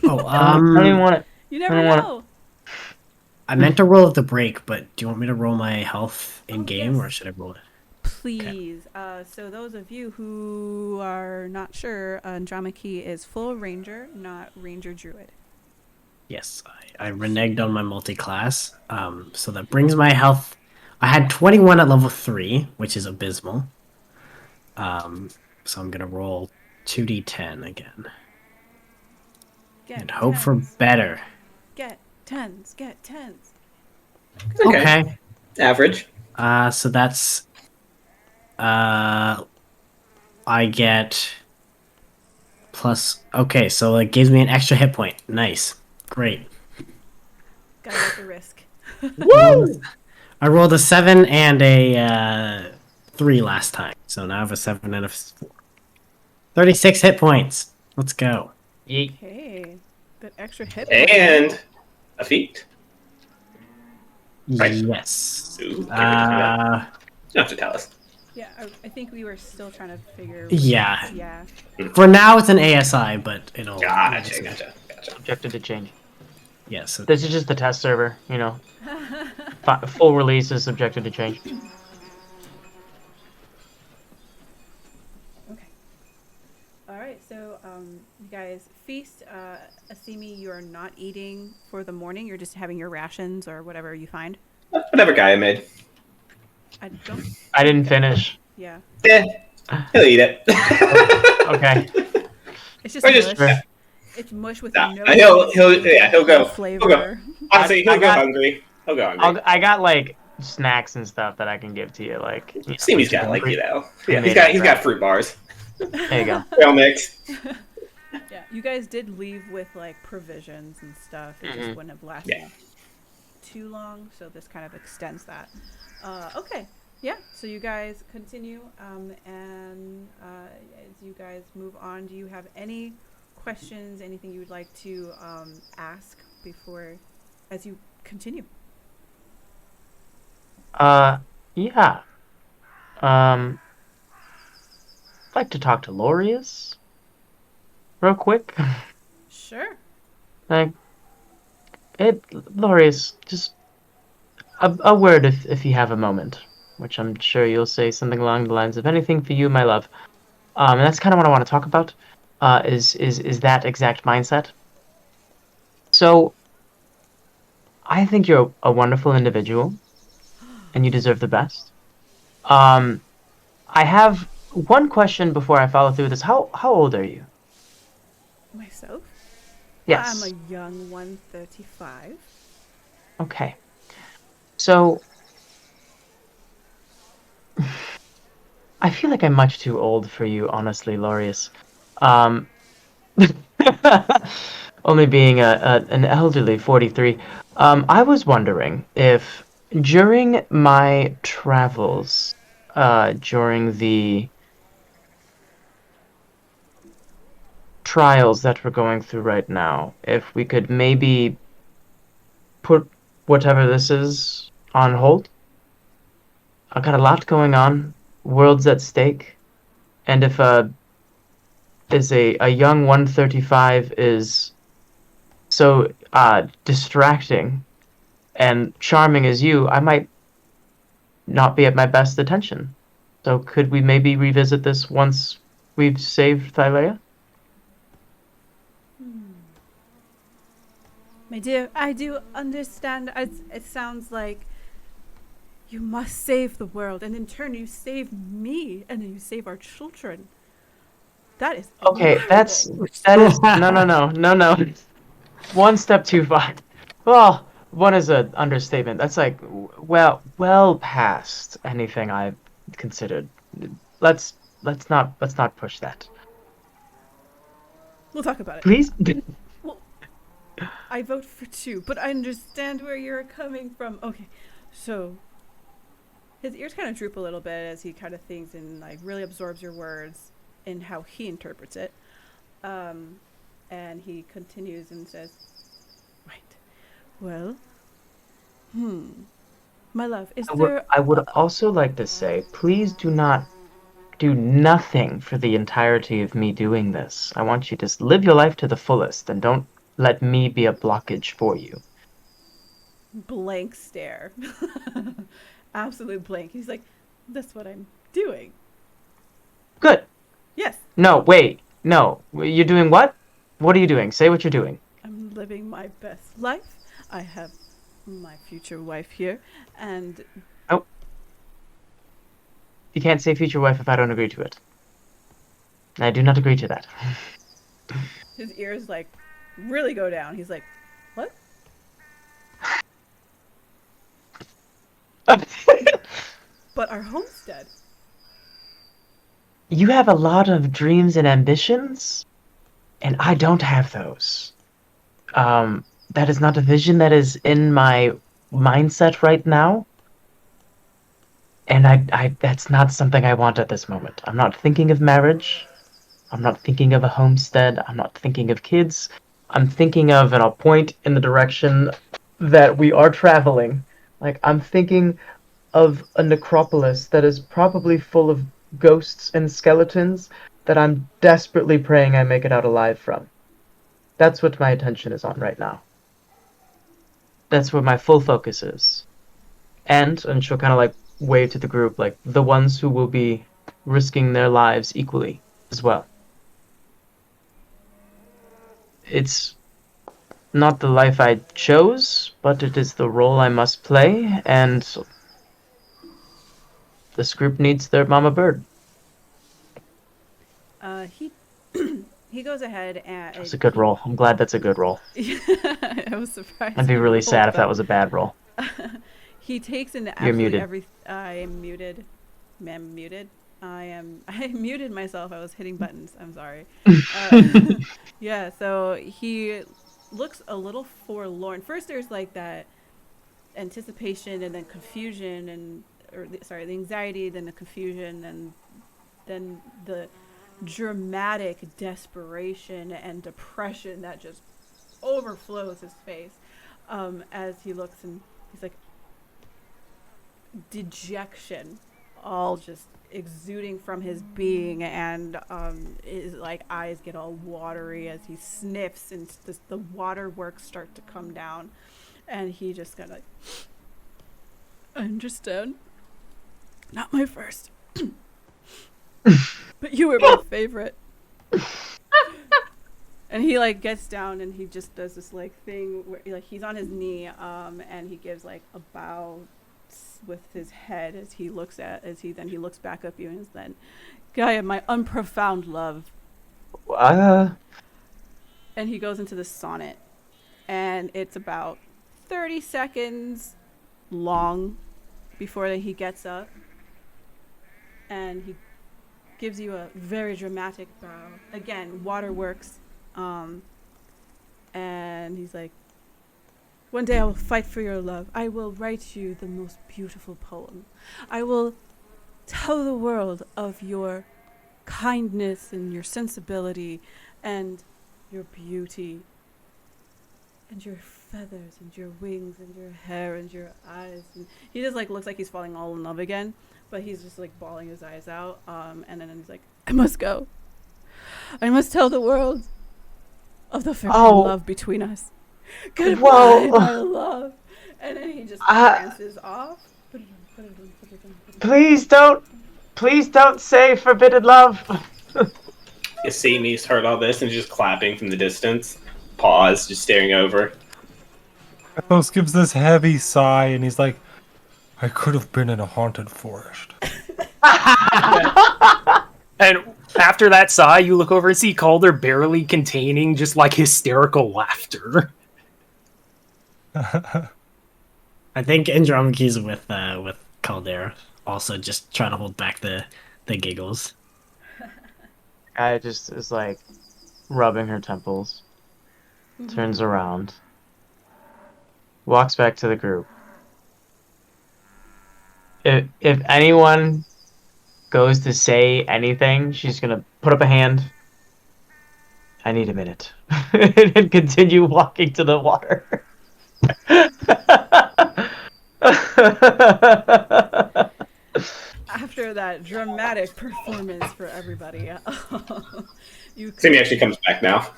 Oh, I don't even want it. You never I don't know. I meant to roll at the break, but do you want me to roll my health in game, yes. or should I roll it? Please. So those of you who are not sure, Andromache is full ranger, not ranger druid. Yes, I reneged on my multi-class. So that brings my health. I had 21 at level 3, which is abysmal. So I'm gonna roll 2d10 again. Get And hope for tens. better. Get tens. Get tens. Okay. Average. So that's I get plus. Okay, so it gives me an extra hit point. Nice, great. Gotta get the risk. Woo! I rolled a 7 and a 3 last time, so now I have a 7 and a 4. 36 hit points. Let's go. Yeet. Hey, that extra hit point. And a feat. Right. Yes. Ooh, can't Uh, you don't have to tell us. Yeah, I think we were still trying to figure. Yeah. Yeah. For now, it's an ASI, but it'll. Gotcha. Subjected to change. Yes. Yeah, so This is just the test server, you know. Full release is subjected to change. Okay. All right. So, you guys feast. Asimi, you are not eating for the morning. You're just having your rations or whatever you find. Whatever guy I made. I don't. I didn't finish. Yeah. Yeah, he'll eat it. Okay. It's just Or mush. just- yeah. It's mush with Nah, no. he'll go. Flavor. Honestly, he'll I go got- hungry. He'll go hungry. I got like snacks and stuff that I can give to you, like. You know, Simi's got pre- Yeah, pre-made he's got crap. fruit bars. There you go. Trail mix. Yeah, you guys did leave with like provisions and stuff. It just wouldn't have lasted too long, so this kind of extends that. Okay, yeah. So you guys continue, and as you guys move on, do you have any questions? Anything you would like to ask before, as you continue? Yeah. I'd like to talk to Lorius real quick. Sure. Like, Lorius, just a word if you have a moment, which I'm sure you'll say something along the lines of anything for you, my love. And that's kind of what I want to talk about, is that exact mindset. So, I think you're a wonderful individual, and you deserve the best. I have one question before I follow through this. How old are you? Myself? Yes. I'm a young 135. Okay. So, I feel like I'm much too old for you, honestly, Lorius. only being an elderly 43. I was wondering if during my travels, during the trials that we're going through right now, if we could maybe put whatever this is on hold. I've got a lot going on, world's at stake, and if a young 135 is so distracting and charming as you, I might not be at my best attention. So could we maybe revisit this once we've saved Thylea? My dear, I do understand. It sounds like you must save the world, and in turn you save me, and then you save our children. That is okay. admirable. That is no. One step too far. Well, one is an understatement. That's like well past anything I've considered. Let's let's not push that. We'll talk about it. Please. Well, I vote for 2, but I understand where you're coming from. Okay, so his ears kind of droop a little bit as he kind of thinks and like really absorbs your words and how he interprets it. And he continues and says, "Right. Well, my love, I would also like to say, please do not do nothing for the entirety of me doing this. I want you to just live your life to the fullest and don't let me be a blockage for you." Blank stare. Absolute blank. He's like, "That's what I'm doing." Good. Yes. No, wait. No. You're doing what? What are you doing? Say what you're doing. I'm living my best life. I have my future wife here, and... Oh. You can't say future wife if I don't agree to it. I do not agree to that. His ears, like, really go down. He's like, "What?" But our homestead. You have a lot of dreams and ambitions, and I don't have those. That is not a vision that is in my mindset right now. And I that's not something I want at this moment. I'm not thinking of marriage. I'm not thinking of a homestead. I'm not thinking of kids. I'm thinking of, and I'll point in the direction that we are traveling. Like, I'm thinking of a necropolis that is probably full of ghosts and skeletons that I'm desperately praying I make it out alive from. That's what my attention is on right now. That's where my full focus is. And she'll kind of like wave to the group, like the ones who will be risking their lives equally as well. It's not the life I chose, but it is the role I must play, and this group needs their mama bird. He he goes ahead and... That's a good roll. I'm glad that's a good roll. I was surprised. I'd be really sad if that was a bad roll. He takes into You're absolutely muted. every... I am muted. Ma'am, muted. I muted myself. I was hitting buttons. I'm sorry. Yeah, so he looks a little forlorn. First, there's like that anticipation and then confusion and... the anxiety, then the confusion, and then the dramatic desperation and depression that just overflows his face as he looks, and he's like, dejection all just exuding from his being, and his like eyes get all watery as he sniffs, and the waterworks start to come down, and he just kind of like, "I understand. Not my first. But you were my favorite." And he like gets down and he just does this like thing where like he's on his knee and he gives like a bow with his head as he looks back up you and then, "Gaia, my unprofound love." And he goes into the sonnet, and it's about 30 seconds long before he gets up, and he gives you a very dramatic bow. Again, waterworks. And he's like, one day I will fight for your love. I will write you the most beautiful poem. I will tell the world of your kindness and your sensibility and your beauty and your feathers and your wings and your hair and your eyes. And he just like looks like he's falling all in love again, but he's just like bawling his eyes out. And then he's like, I must go. I must tell the world of the forbidden love between us. Goodbye, my love. And then he just dances off. Please don't say forbidden love. Yasemi's heard all this and just clapping from the distance. Pause, just staring over. Athos gives this heavy sigh, and he's like, I could have been in a haunted forest. And after that sigh, you look over and see Calder barely containing just like hysterical laughter. I think Andromache's with Calder, also just trying to hold back the giggles. I just is like rubbing her temples, turns around, walks back to the group. If anyone goes to say anything, she's gonna put up a hand. I need a minute, and continue walking to the water. After that dramatic performance for everybody, Simi actually comes back now.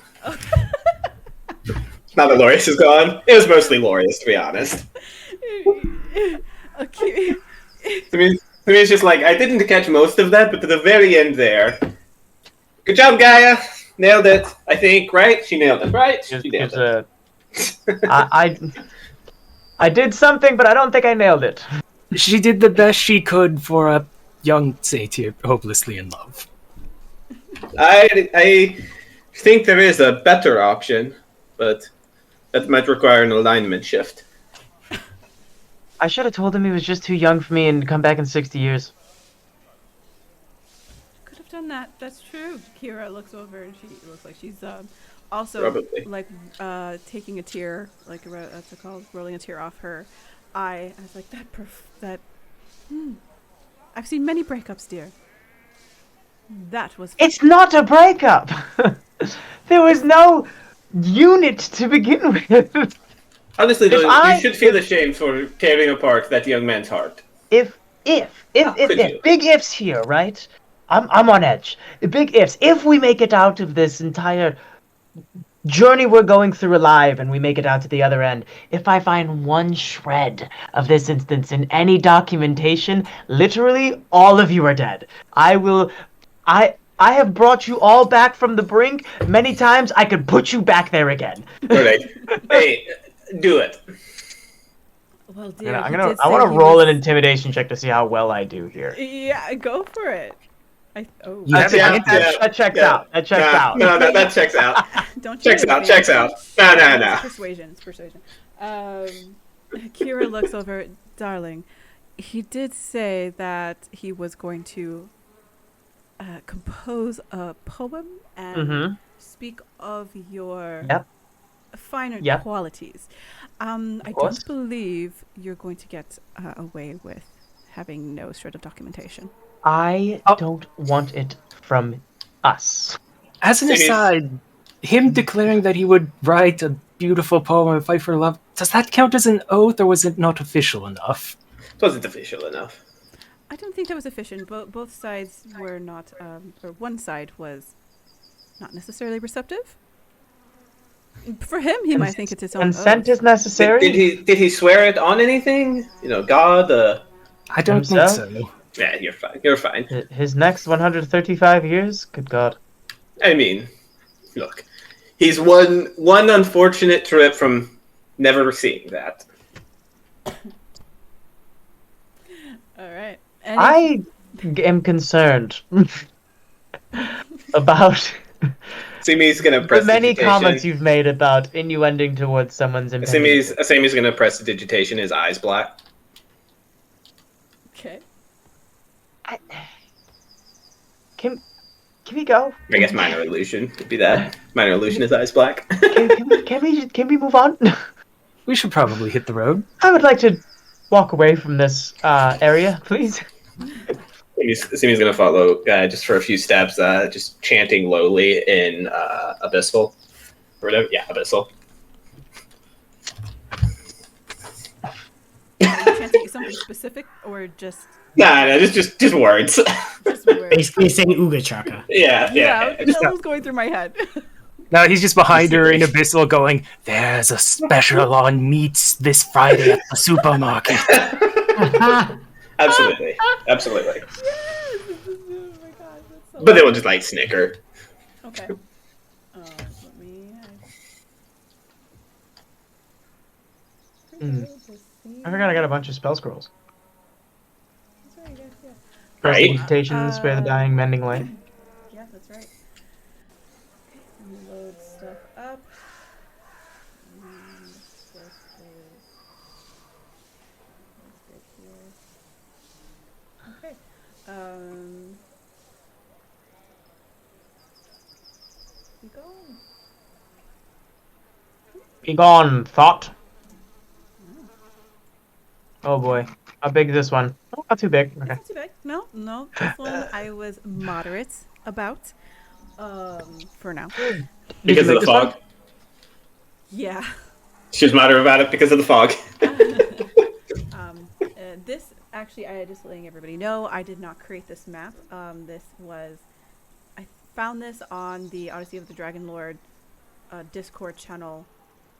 Now that Lorius is gone, it was mostly Lorius, to be honest. Okay. Simi's just like, I didn't catch most of that, but to the very end there. Good job, Gaia. Nailed it, I think, right? She nailed it, right? She nailed it. I did something, but I don't think I nailed it. She did the best she could for a young satyr hopelessly in love. I think there is a better option, but that might require an alignment shift. I should have told him he was just too young for me and come back in 60 years. Could have done that. That's true. Kira looks over and she looks like she's also Probably. like taking a tear, like what's it called, rolling a tear off her eye. I was like, I've seen many breakups, dear. That was. It's not a breakup. There was no unit to begin with. Honestly, though, you should feel ashamed for tearing apart that young man's heart. If big ifs here, right? I'm on edge. Big ifs. If we make it out of this entire journey we're going through alive and we make it out to the other end, if I find one shred of this instance in any documentation, literally all of you are dead. I have brought you all back from the brink many times. I could put you back there again. Alright. Hey, do it. Well, dear, I want to roll an intimidation check to see how well I do here. Yeah, go for it. That checks out. That checks out. No, that checks out. Don't checks out. Checks out. No. It's persuasion. Kira looks over. Darling, he did say that he was going to compose a poem and speak of your finer qualities. I don't believe you're going to get away with having no shred of documentation. I don't want it from us. As an aside, him declaring that he would write a beautiful poem and fight for love, does that count as an oath, or was it not official enough? It wasn't official enough. I don't think that was efficient. Both sides were not, or one side was not necessarily receptive. For him, he might think it's his own consent oath. is necessary. Did he swear it on anything? God. I don't think so. Yeah, you're fine. You're fine. His next 135 years? Good God. I mean, look, he's one unfortunate trip from never seeing that. All right. I am concerned about Simi's gonna press the many digitation. comments you've made about innuending towards someone's impending. Simi's gonna press the digitation. His eyes black. Okay. Can Can we go? I guess minor illusion would be that. Minor illusion is eyes black. Can we move on? We should probably hit the road. I would like to walk away from this area, please. Simi's gonna follow just for a few steps, just chanting lowly in Abyssal. Or whatever. Yeah, Abyssal. Are you chanting something specific or just... No, just words. Just words? Basically saying Ooga Chaka. Yeah. That was going through my head. No, he's just behind her in Abyssal going, "There's a special on meats this Friday at the supermarket." Absolutely. Yes! Oh my god, that's so But they will just like snicker. Okay. Let me... I forgot I got a bunch of spell scrolls. That's right, yes, yes. Right. Prestidigitation, Spare the Dying, Mending Light. Yeah, that's right. Let me load stuff up. Okay. Be gone. Be gone, thought. Oh boy. How big is this one? Oh, not too big. Okay. Not too big. No. This one I was moderate about. For now. Because of the fog? One? Yeah. She was moderate about it because of the fog. This actually, I just letting everybody know, I did not create this map. I found this on the Odyssey of the Dragonlord Discord channel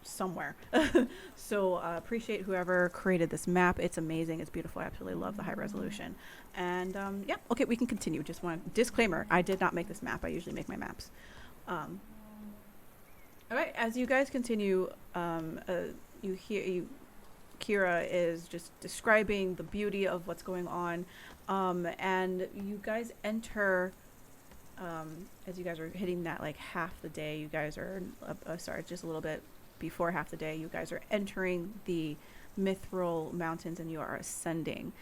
somewhere. So appreciate whoever created this map. It's amazing. It's beautiful. I absolutely love the high resolution. And yeah, okay, we can continue. Just one disclaimer: I did not make this map. I usually make my maps. All right, as you guys continue, Kira is just describing the beauty of what's going on, and you guys enter. As you guys are hitting that like half the day, you guys are sorry, just a little bit before half the day, you guys are entering the Mithril Mountains and you are ascending.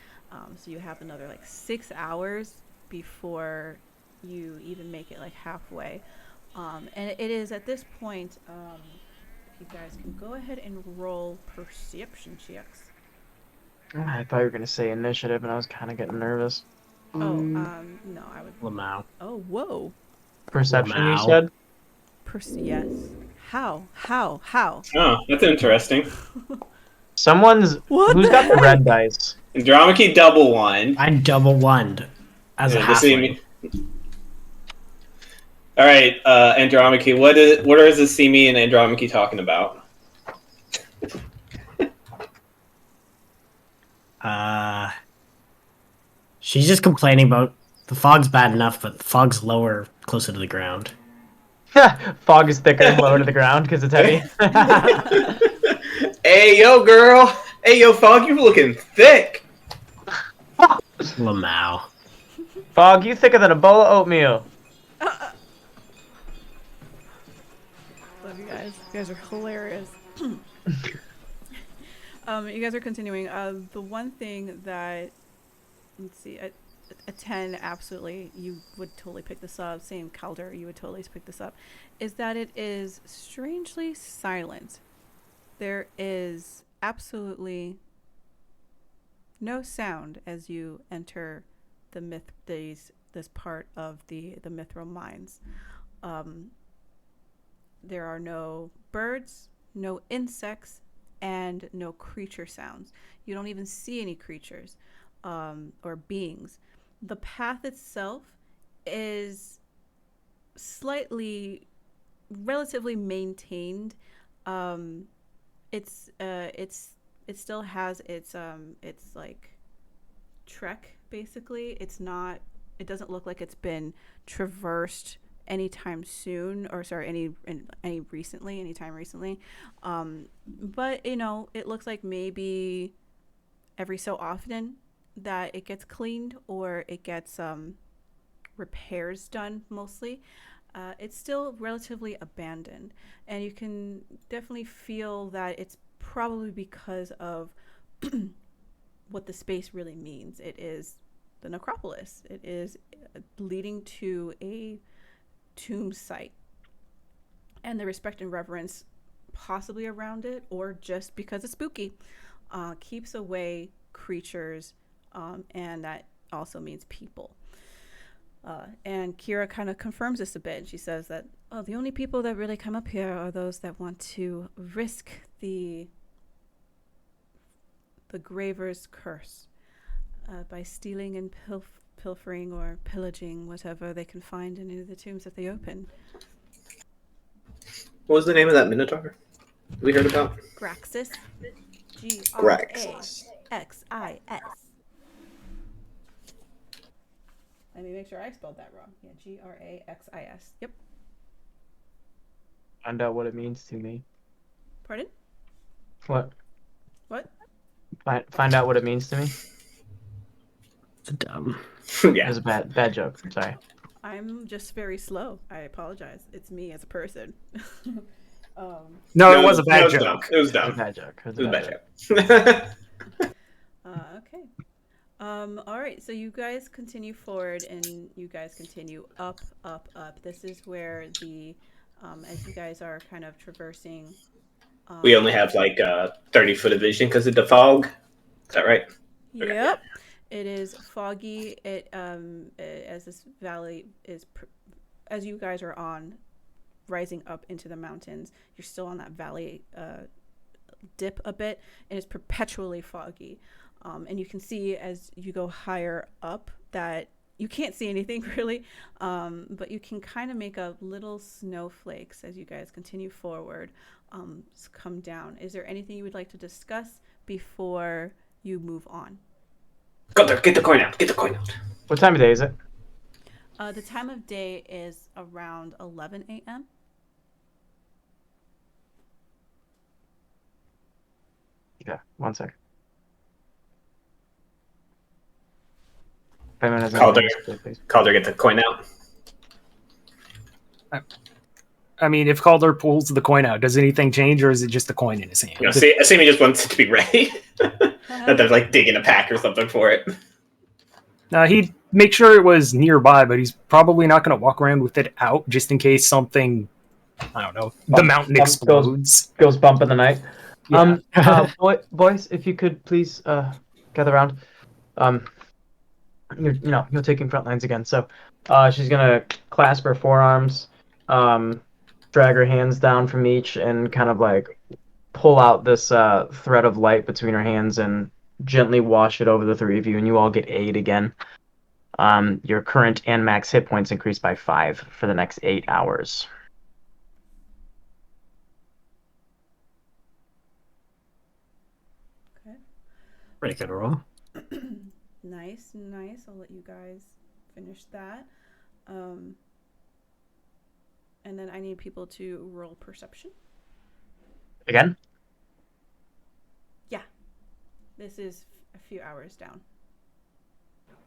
So you have another like 6 hours before you even make it like halfway. And it is at this point, if you guys can go ahead and roll perception checks. I thought you were going to say initiative, and I was kind of getting nervous. No, I would... Lamau. Oh, whoa. Perception, Lamau. you said? Yes. How? Oh, that's interesting. Who's got the red dice? Andromache double one. I double one as a halfling. All right, Andromache, what are the Simi and Andromache talking about? She's just complaining about the fog's bad enough, but the fog's lower, closer to the ground. Fog is thicker and lower to the ground because it's heavy. Hey, yo, girl. Hey, yo, Fog, you're looking thick. Lamau. Fog, you thicker than a bowl of oatmeal. Love you guys. You guys are hilarious. You guys are continuing. The one thing that, let's see, a 10, absolutely, you would totally pick this up. Same Calder, you would totally pick this up. Is that it is strangely silent. There is absolutely no sound as you enter this part of the Mithril mines. There are no birds, no insects, and no creature sounds. You don't even see any creatures or beings. The path itself is relatively maintained. It still has its like trek basically. It doesn't look like it's been traversed anytime soon, or sorry, anytime recently. But it looks like maybe every so often that it gets cleaned or it gets repairs done mostly. It's still relatively abandoned, and you can definitely feel that it's probably because of what the space really means. It is the necropolis. It is leading to tomb site, and the respect and reverence possibly around it, or just because it's spooky, keeps away creatures, and that also means people. And Kira kind of confirms this a bit. She says that, the only people that really come up here are those that want to risk the Graver's curse by stealing and pilfering or pillaging whatever they can find in any of the tombs that they open. What was the name of that Minotaur we heard about? Graxis. Graxis. Graxis. Let me make sure I spelled that wrong. Yeah, Graxis. Yep. Find out what it means to me. Pardon? What? What? Find out what it means to me. It's dumb. Yeah. It was a bad joke. Sorry. I'm just very slow. I apologize. It's me as a person. No, it was a bad joke. It was dumb. It was a bad joke. It was a bad joke. Okay. All right. So you guys continue forward, and you guys continue up. This is where the, as you guys are kind of traversing. We only have like 30 foot of vision because of the fog. Is that right? Yep. Okay. It is foggy. As this valley is, as you guys are rising up into the mountains, you're still on that valley dip a bit, and it's perpetually foggy. And you can see as you go higher up that you can't see anything really, but you can kind of make out little snowflakes as you guys continue forward, come down. Is there anything you would like to discuss before you move on? Go there, get the coin out. Get the coin out. What time of day is it? The time of day is around 11 a.m. Okay, 1 second. If anyone has anything Calder, to say, please. Calder, get the coin out. I mean, if Calder pulls the coin out, does anything change, or is it just the coin in his hand? No, see, he just wants it to be ready. That they're like digging a pack or something for it. He'd make sure it was nearby, but he's probably not going to walk around with it out just in case something, I don't know, the mountain explodes. Goes bump in the night. Yeah. Boys, if you could please gather around. You're taking front lines again. So she's gonna clasp her forearms, drag her hands down from each, and kind of like pull out this thread of light between her hands and gently wash it over the three of you, and you all get aid again. Your current and max hit points increase by 5 for the next 8 hours. Okay. Pretty good roll. Nice. I'll let you guys finish that. And then I need people to roll perception. Again? Yeah. This is a few hours down.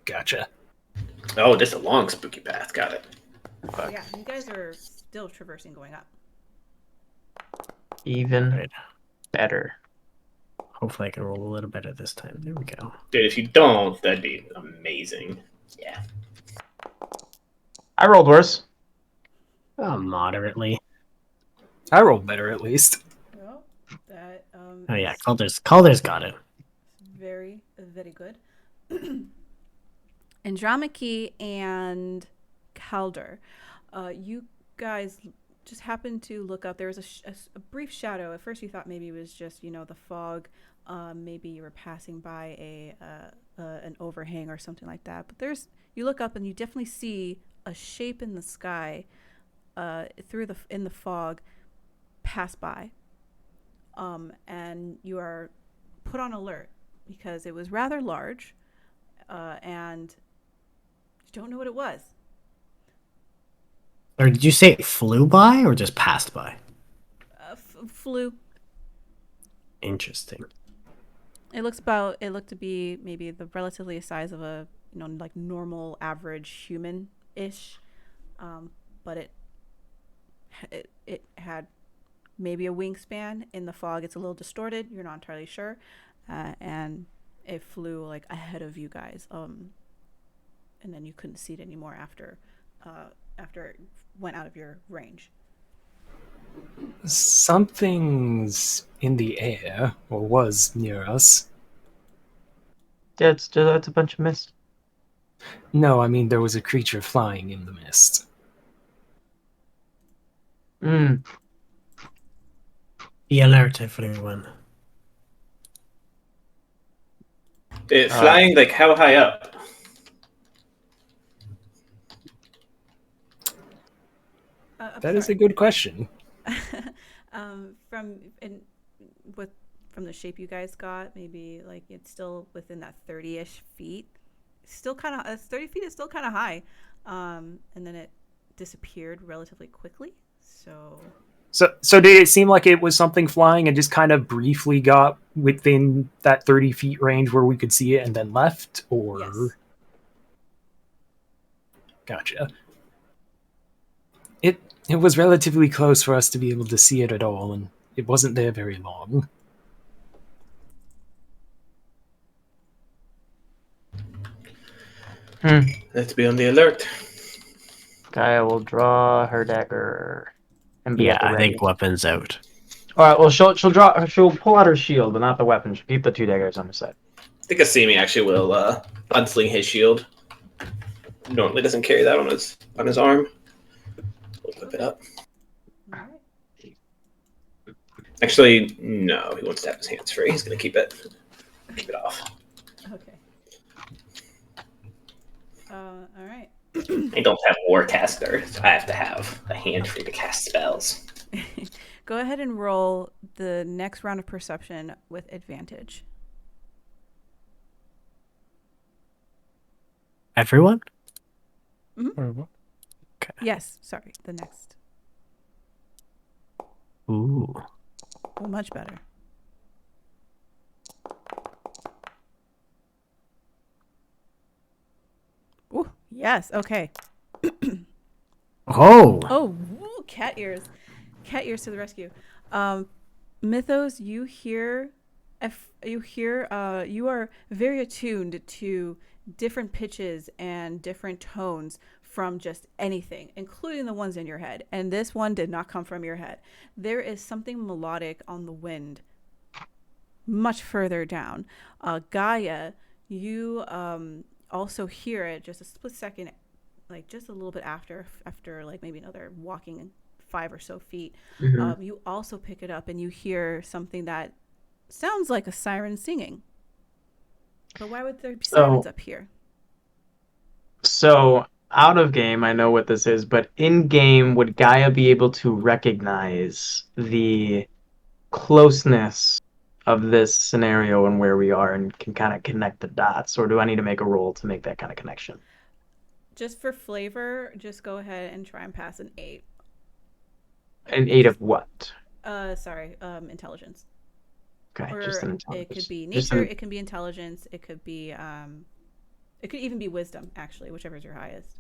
Gotcha. Oh, this is a long spooky path. Got it. So yeah, you guys are still traversing going up. Even better. Hopefully I can roll a little better this time. There we go. Dude, if you don't, that'd be amazing. Yeah. I rolled worse. Oh, moderately. I rolled better at least. Well, that Oh yeah, Calder's got it. very, very good. Andromache and Calder, you guys just happened to look up. There was a brief shadow. At first you thought maybe it was just, the fog. Maybe you were passing by an overhang or something like that. But you look up and you definitely see a shape in the sky in the fog pass by. And you are put on alert because it was rather large, and you don't know what it was. Or did you say it flew by or just passed by? Flew. Interesting. It looked to be maybe the relatively size of a like normal average human-ish, but it had maybe a wingspan. In the fog it's a little distorted, you're not entirely sure, and it flew like ahead of you guys, and then you couldn't see it anymore after after it went out of your range? Something's in the air, or was near us. Yeah, it's a bunch of mist. No, I mean there was a creature flying in the mist. Be alert, everyone. Flying, like, how high up? That is a good question. From the shape you guys got, maybe like it's still within that 30-ish feet. Still kind of 30 feet is still kind of high, and then it disappeared relatively quickly. So did it seem like it was something flying and just kind of briefly got within that 30 feet range where we could see it and then left, or? Yes. Gotcha. It was relatively close for us to be able to see it at all, and it wasn't there very long. Let's be on the alert. Gaia will draw her dagger and be at the I ready. think weapons out. All right. Well, she'll pull out her shield, but not the weapon. She'll keep the 2 daggers on her side. I think Asimi actually will unsling his shield. Normally doesn't carry that on his arm. We'll whip it up. Actually, no. He wants to have his hands free. He's gonna keep it off. Okay. All right. I don't have Warcaster, so I have to have a hand free to cast spells. Go ahead and roll the next round of perception with advantage. Everyone? Mm-hmm. Okay. Yes, sorry, the next. Ooh. Oh, much better. Ooh, yes, okay. Oh! Oh, woo, cat ears. Cat ears to the rescue. Mythos, you are very attuned to different pitches and different tones from just anything, including the ones in your head. And this one did not come from your head. There is something melodic on the wind much further down. Gaia, you also hear it just a split second, like just a little bit after like maybe another walking 5 or so feet. Mm-hmm. You also pick it up and you hear something that sounds like a siren singing. But why would there be sirens up here? So out of game, I know what this is, but in game, would Gaia be able to recognize the closeness of this scenario and where we are and can kind of connect the dots? Or do I need to make a roll to make that kind of connection? Just for flavor, just go ahead and try and pass an 8. An 8 of what? Intelligence. Okay, or just an intelligence. It could be nature, it can be intelligence, it could be it could even be wisdom, actually, whichever is your highest.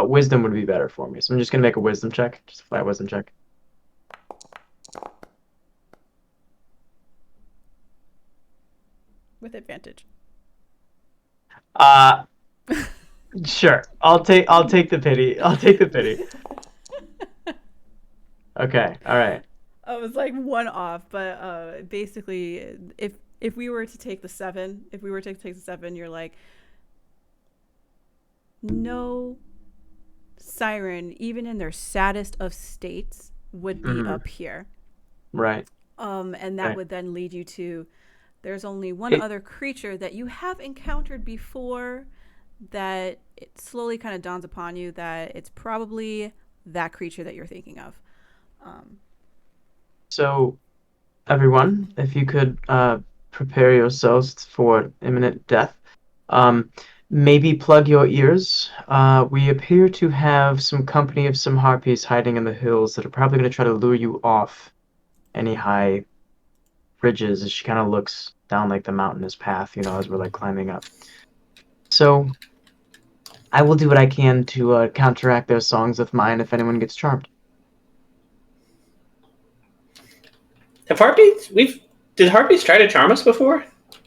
Wisdom would be better for me, so I'm just gonna make a wisdom check, just a flat wisdom check. With advantage. Sure. I'll take the pity. I'll take the pity. Okay, all right. I was like one off, but basically, if we were to take the 7, you're like, no siren, even in their saddest of states, would be up here. Right. And that would then lead you to, there's only one other creature that you have encountered before that it slowly kind of dawns upon you that it's probably that creature that you're thinking of. So, everyone, if you could prepare yourselves for imminent death, maybe plug your ears. We appear to have some company of some harpies hiding in the hills that are probably going to try to lure you off any high ridges as she kind of looks down like the mountainous path, as we're like climbing up. So, I will do what I can to counteract their songs with mine if anyone gets charmed. Did harpies try to charm us before?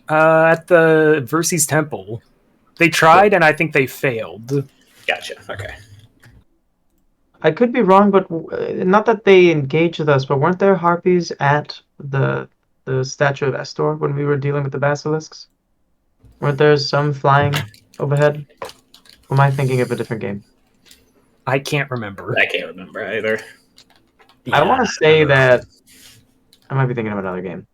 At the Verses Temple. They tried, and I think they failed. Gotcha. Okay. I could be wrong, but not that they engaged with us, but weren't there harpies at the statue of Estor when we were dealing with the basilisks? Weren't there some flying overhead? Or am I thinking of a different game? I can't remember. I can't remember either. I want to say that I might be thinking of another game.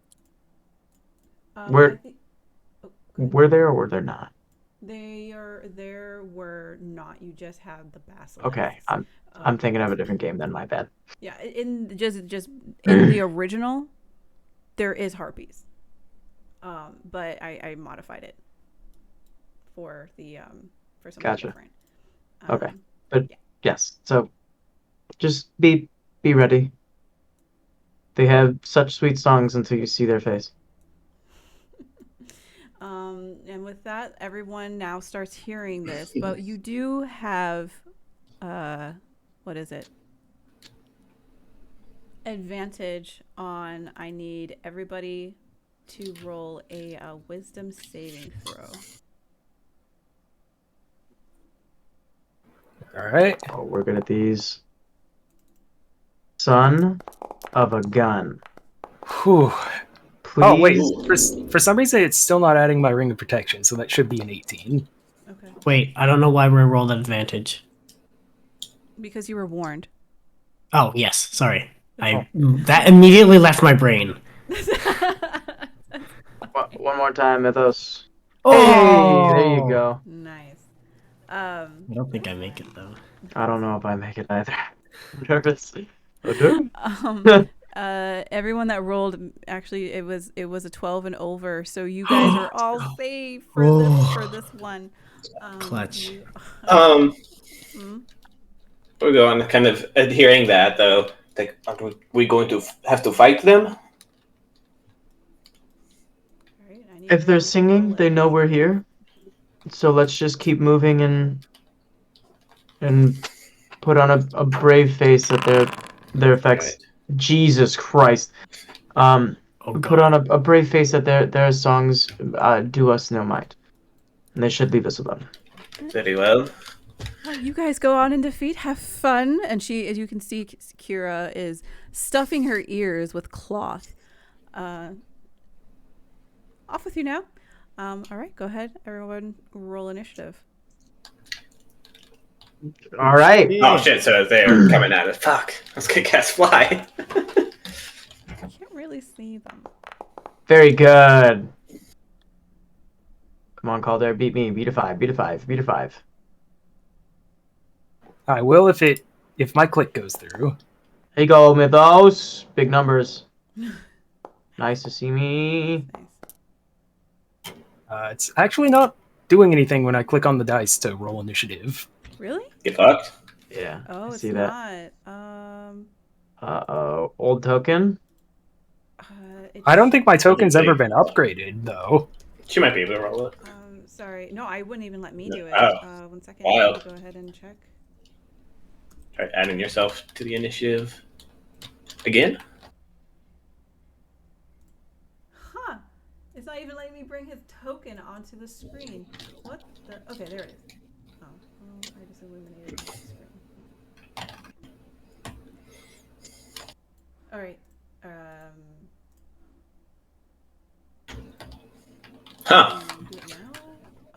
Were there or were there not? There were not. You just had the basilisks. Okay, I'm thinking of a different game then. My bad. Yeah, in just in the original, there is harpies, but I modified it for the for something different. Okay, but yes, so just be ready. They have such sweet songs until you see their face. And with that, everyone now starts hearing this, but you do have, what is it? Advantage on, I need everybody to roll a wisdom saving throw. All right. Oh, we're good at these. Son of a gun. Whew. Please. Oh, wait. For some reason, it's still not adding my ring of protection, so that should be an 18. Okay. Wait, I don't know why we rolled an advantage. Because you were warned. Oh, yes. Sorry. That immediately left my brain. One more time, Mythos. Oh! Hey, there you go. Nice. I don't think I make it, though. I don't know if I make it either. I'm nervous. Everyone that rolled, actually, it was a 12 and over, so you guys are all safe for this one. Clutch. We're going kind of adhering that though. Like, are we going to have to fight them? If they're singing, they know we're here. So let's just keep moving and put on a brave face at their effects. Right. Jesus Christ. Put on a brave face that their songs do us no might. And they should leave us alone. Very well. You guys go on in defeat, have fun. And she, as you can see, Kira is stuffing her ears with cloth. Off with you now. All right, go ahead. Everyone roll initiative. All right. Oh shit, so they're coming at us. Fuck. Let's get cast fly. I can't really see them. Very good. Come on, Calder, beat me. Beat a 5, beat a 5, beat a 5. I will if my click goes through. Here you go, Mythos. Big numbers. Nice to see me. It's actually not doing anything when I click on the dice to roll initiative. Really? Get fucked. Yeah. Oh, I it's see not. Uh-oh. Old token? I don't think my token's ever been upgraded, though. She might be able to roll it. Sorry. No, I wouldn't even let me do it. Oh. 1 second. Wild. Go ahead and check. Try adding yourself to the initiative. Again? Huh. It's not even letting me bring his token onto the screen. What the? Okay, there it is. Oh, well, I just eliminated the screen. All right. Huh. Do it now?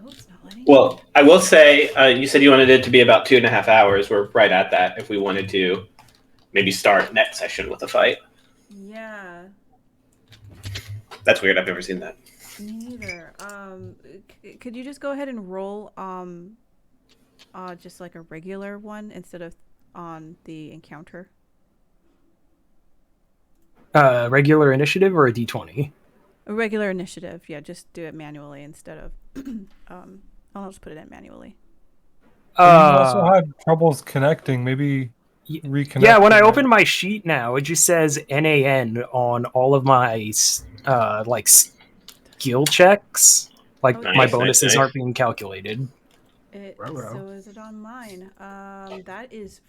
Oh, it's not letting. Well, I will say, you said you wanted it to be about 2.5 hours. We're right at that. If we wanted to maybe start next session with a fight. Yeah. That's weird. I've never seen that. Me neither. Could you just go ahead and roll just like a regular one instead of on the encounter? Regular initiative or a d20? A regular initiative, yeah. Just do it manually instead of. I'll just put it in manually. You also had troubles connecting. Maybe reconnect. Yeah, when I open my sheet now, it just says NAN on all of my skill checks. Like my bonuses aren't being calculated. So is it on mine? That is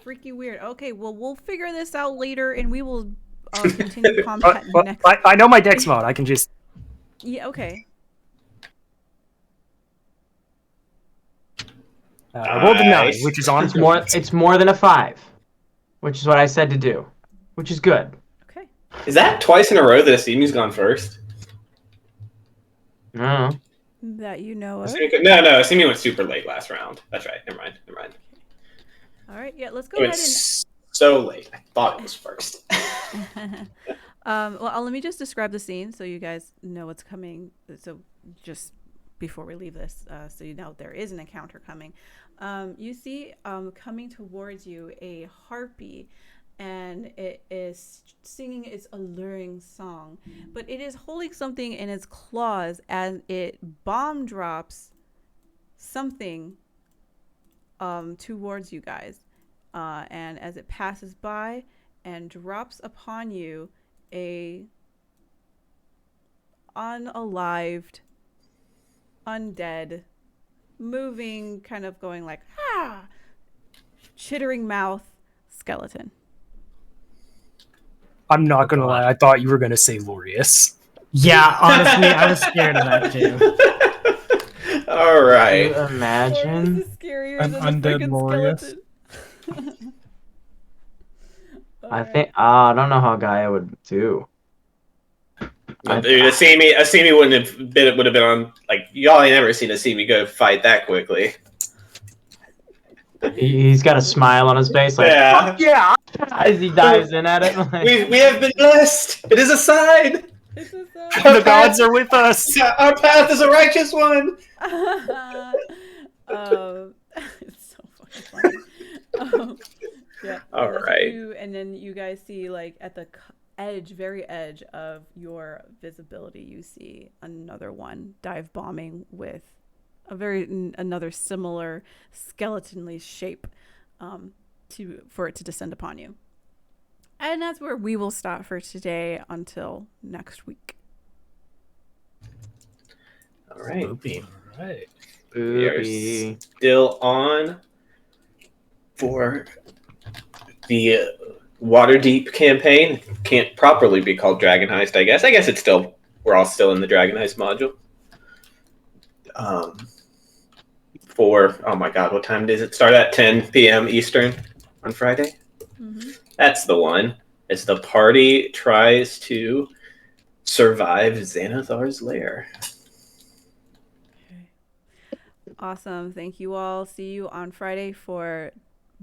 freaky weird. Okay, well we'll figure this out later, and we will continue combat next. I know my dex mode. I can just. Yeah. Okay. I rolled a 9, Nice. which is on. It's more than a 5, which is what I said to do, which is good. Okay. Is that twice in a row that Asimi's gone first? No. That you know of. No, Asimi went super late last round. That's right. Never mind. All right. Yeah, let's go It ahead went and. so late. I thought it was first. Well, let me just describe the scene so you guys know what's coming. So just before we leave this, so you know there is an encounter coming. You see coming towards you a harpy, and it is singing its alluring song, but it is holding something in its claws as it bomb drops something towards you guys. And as it passes by and drops upon you a unalived, undead, moving, kind of going like, chittering mouth skeleton. I'm not gonna lie, I thought you were gonna say Lorius. Yeah, honestly, I was scared of that too. All right. Can you imagine? This is scarier An than the undead freaking Lorius? skeleton. I think I don't know how Gaia would do. Dude, Asimi would have been on, like, y'all ain't never seen Asimi go fight that quickly. He's got a smile on his face, like Yeah. yeah, as he dives in at it. Like, We have been blessed. It is a sign. It's a The gods are with us. Our path is a righteous one. It's so fucking funny. Yeah. All right. And then you guys see, like, at the very edge of your visibility, you see another one dive bombing with another similar skeletonly shape for it to descend upon you. And that's where we will stop for today until next week. All right. Right. We are still on for the Waterdeep campaign. Can't properly be called Dragon Heist, I guess. I guess we're all still in the Dragon Heist module. Oh my god, what time does it start at? 10 p.m. Eastern on Friday? Mm-hmm. That's the one. It's the party tries to survive Xanathar's lair. Okay. Awesome. Thank you all. See you on Friday for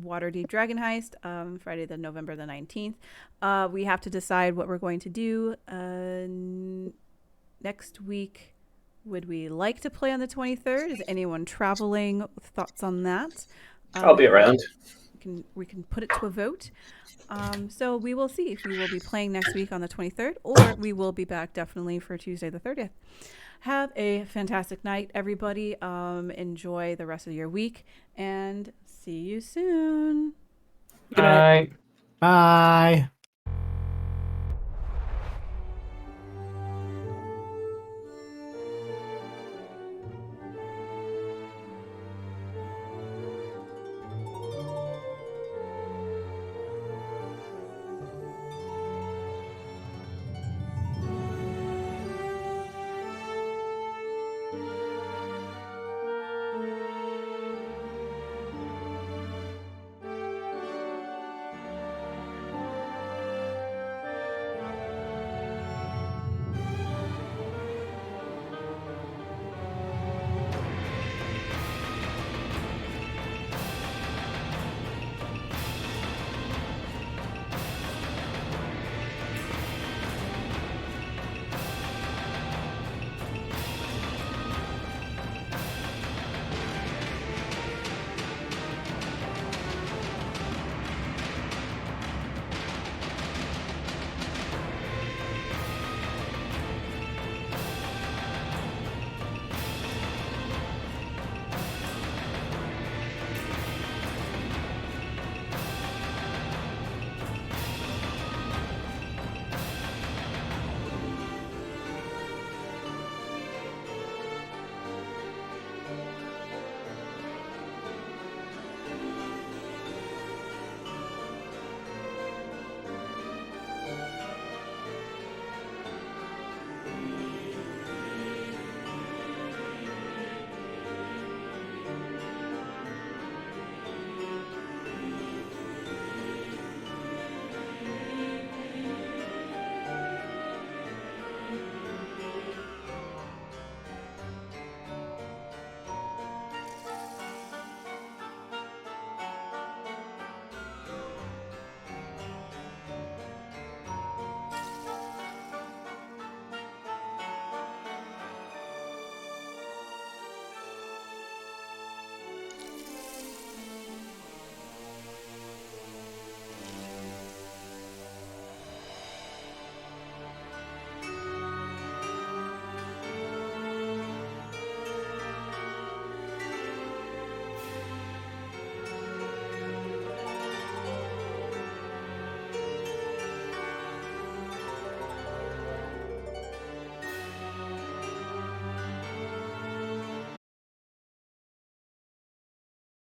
Waterdeep Dragon Heist, Friday November the 19th. We have to decide what we're going to do next week. Would we like to play on the 23rd? Is anyone traveling? Thoughts on that? I'll be around. We can put it to a vote. So we will see if we will be playing next week on the 23rd, or we will be back definitely for Tuesday the 30th. Have a fantastic night, everybody. Enjoy the rest of your week, and see you soon. Good night. Bye.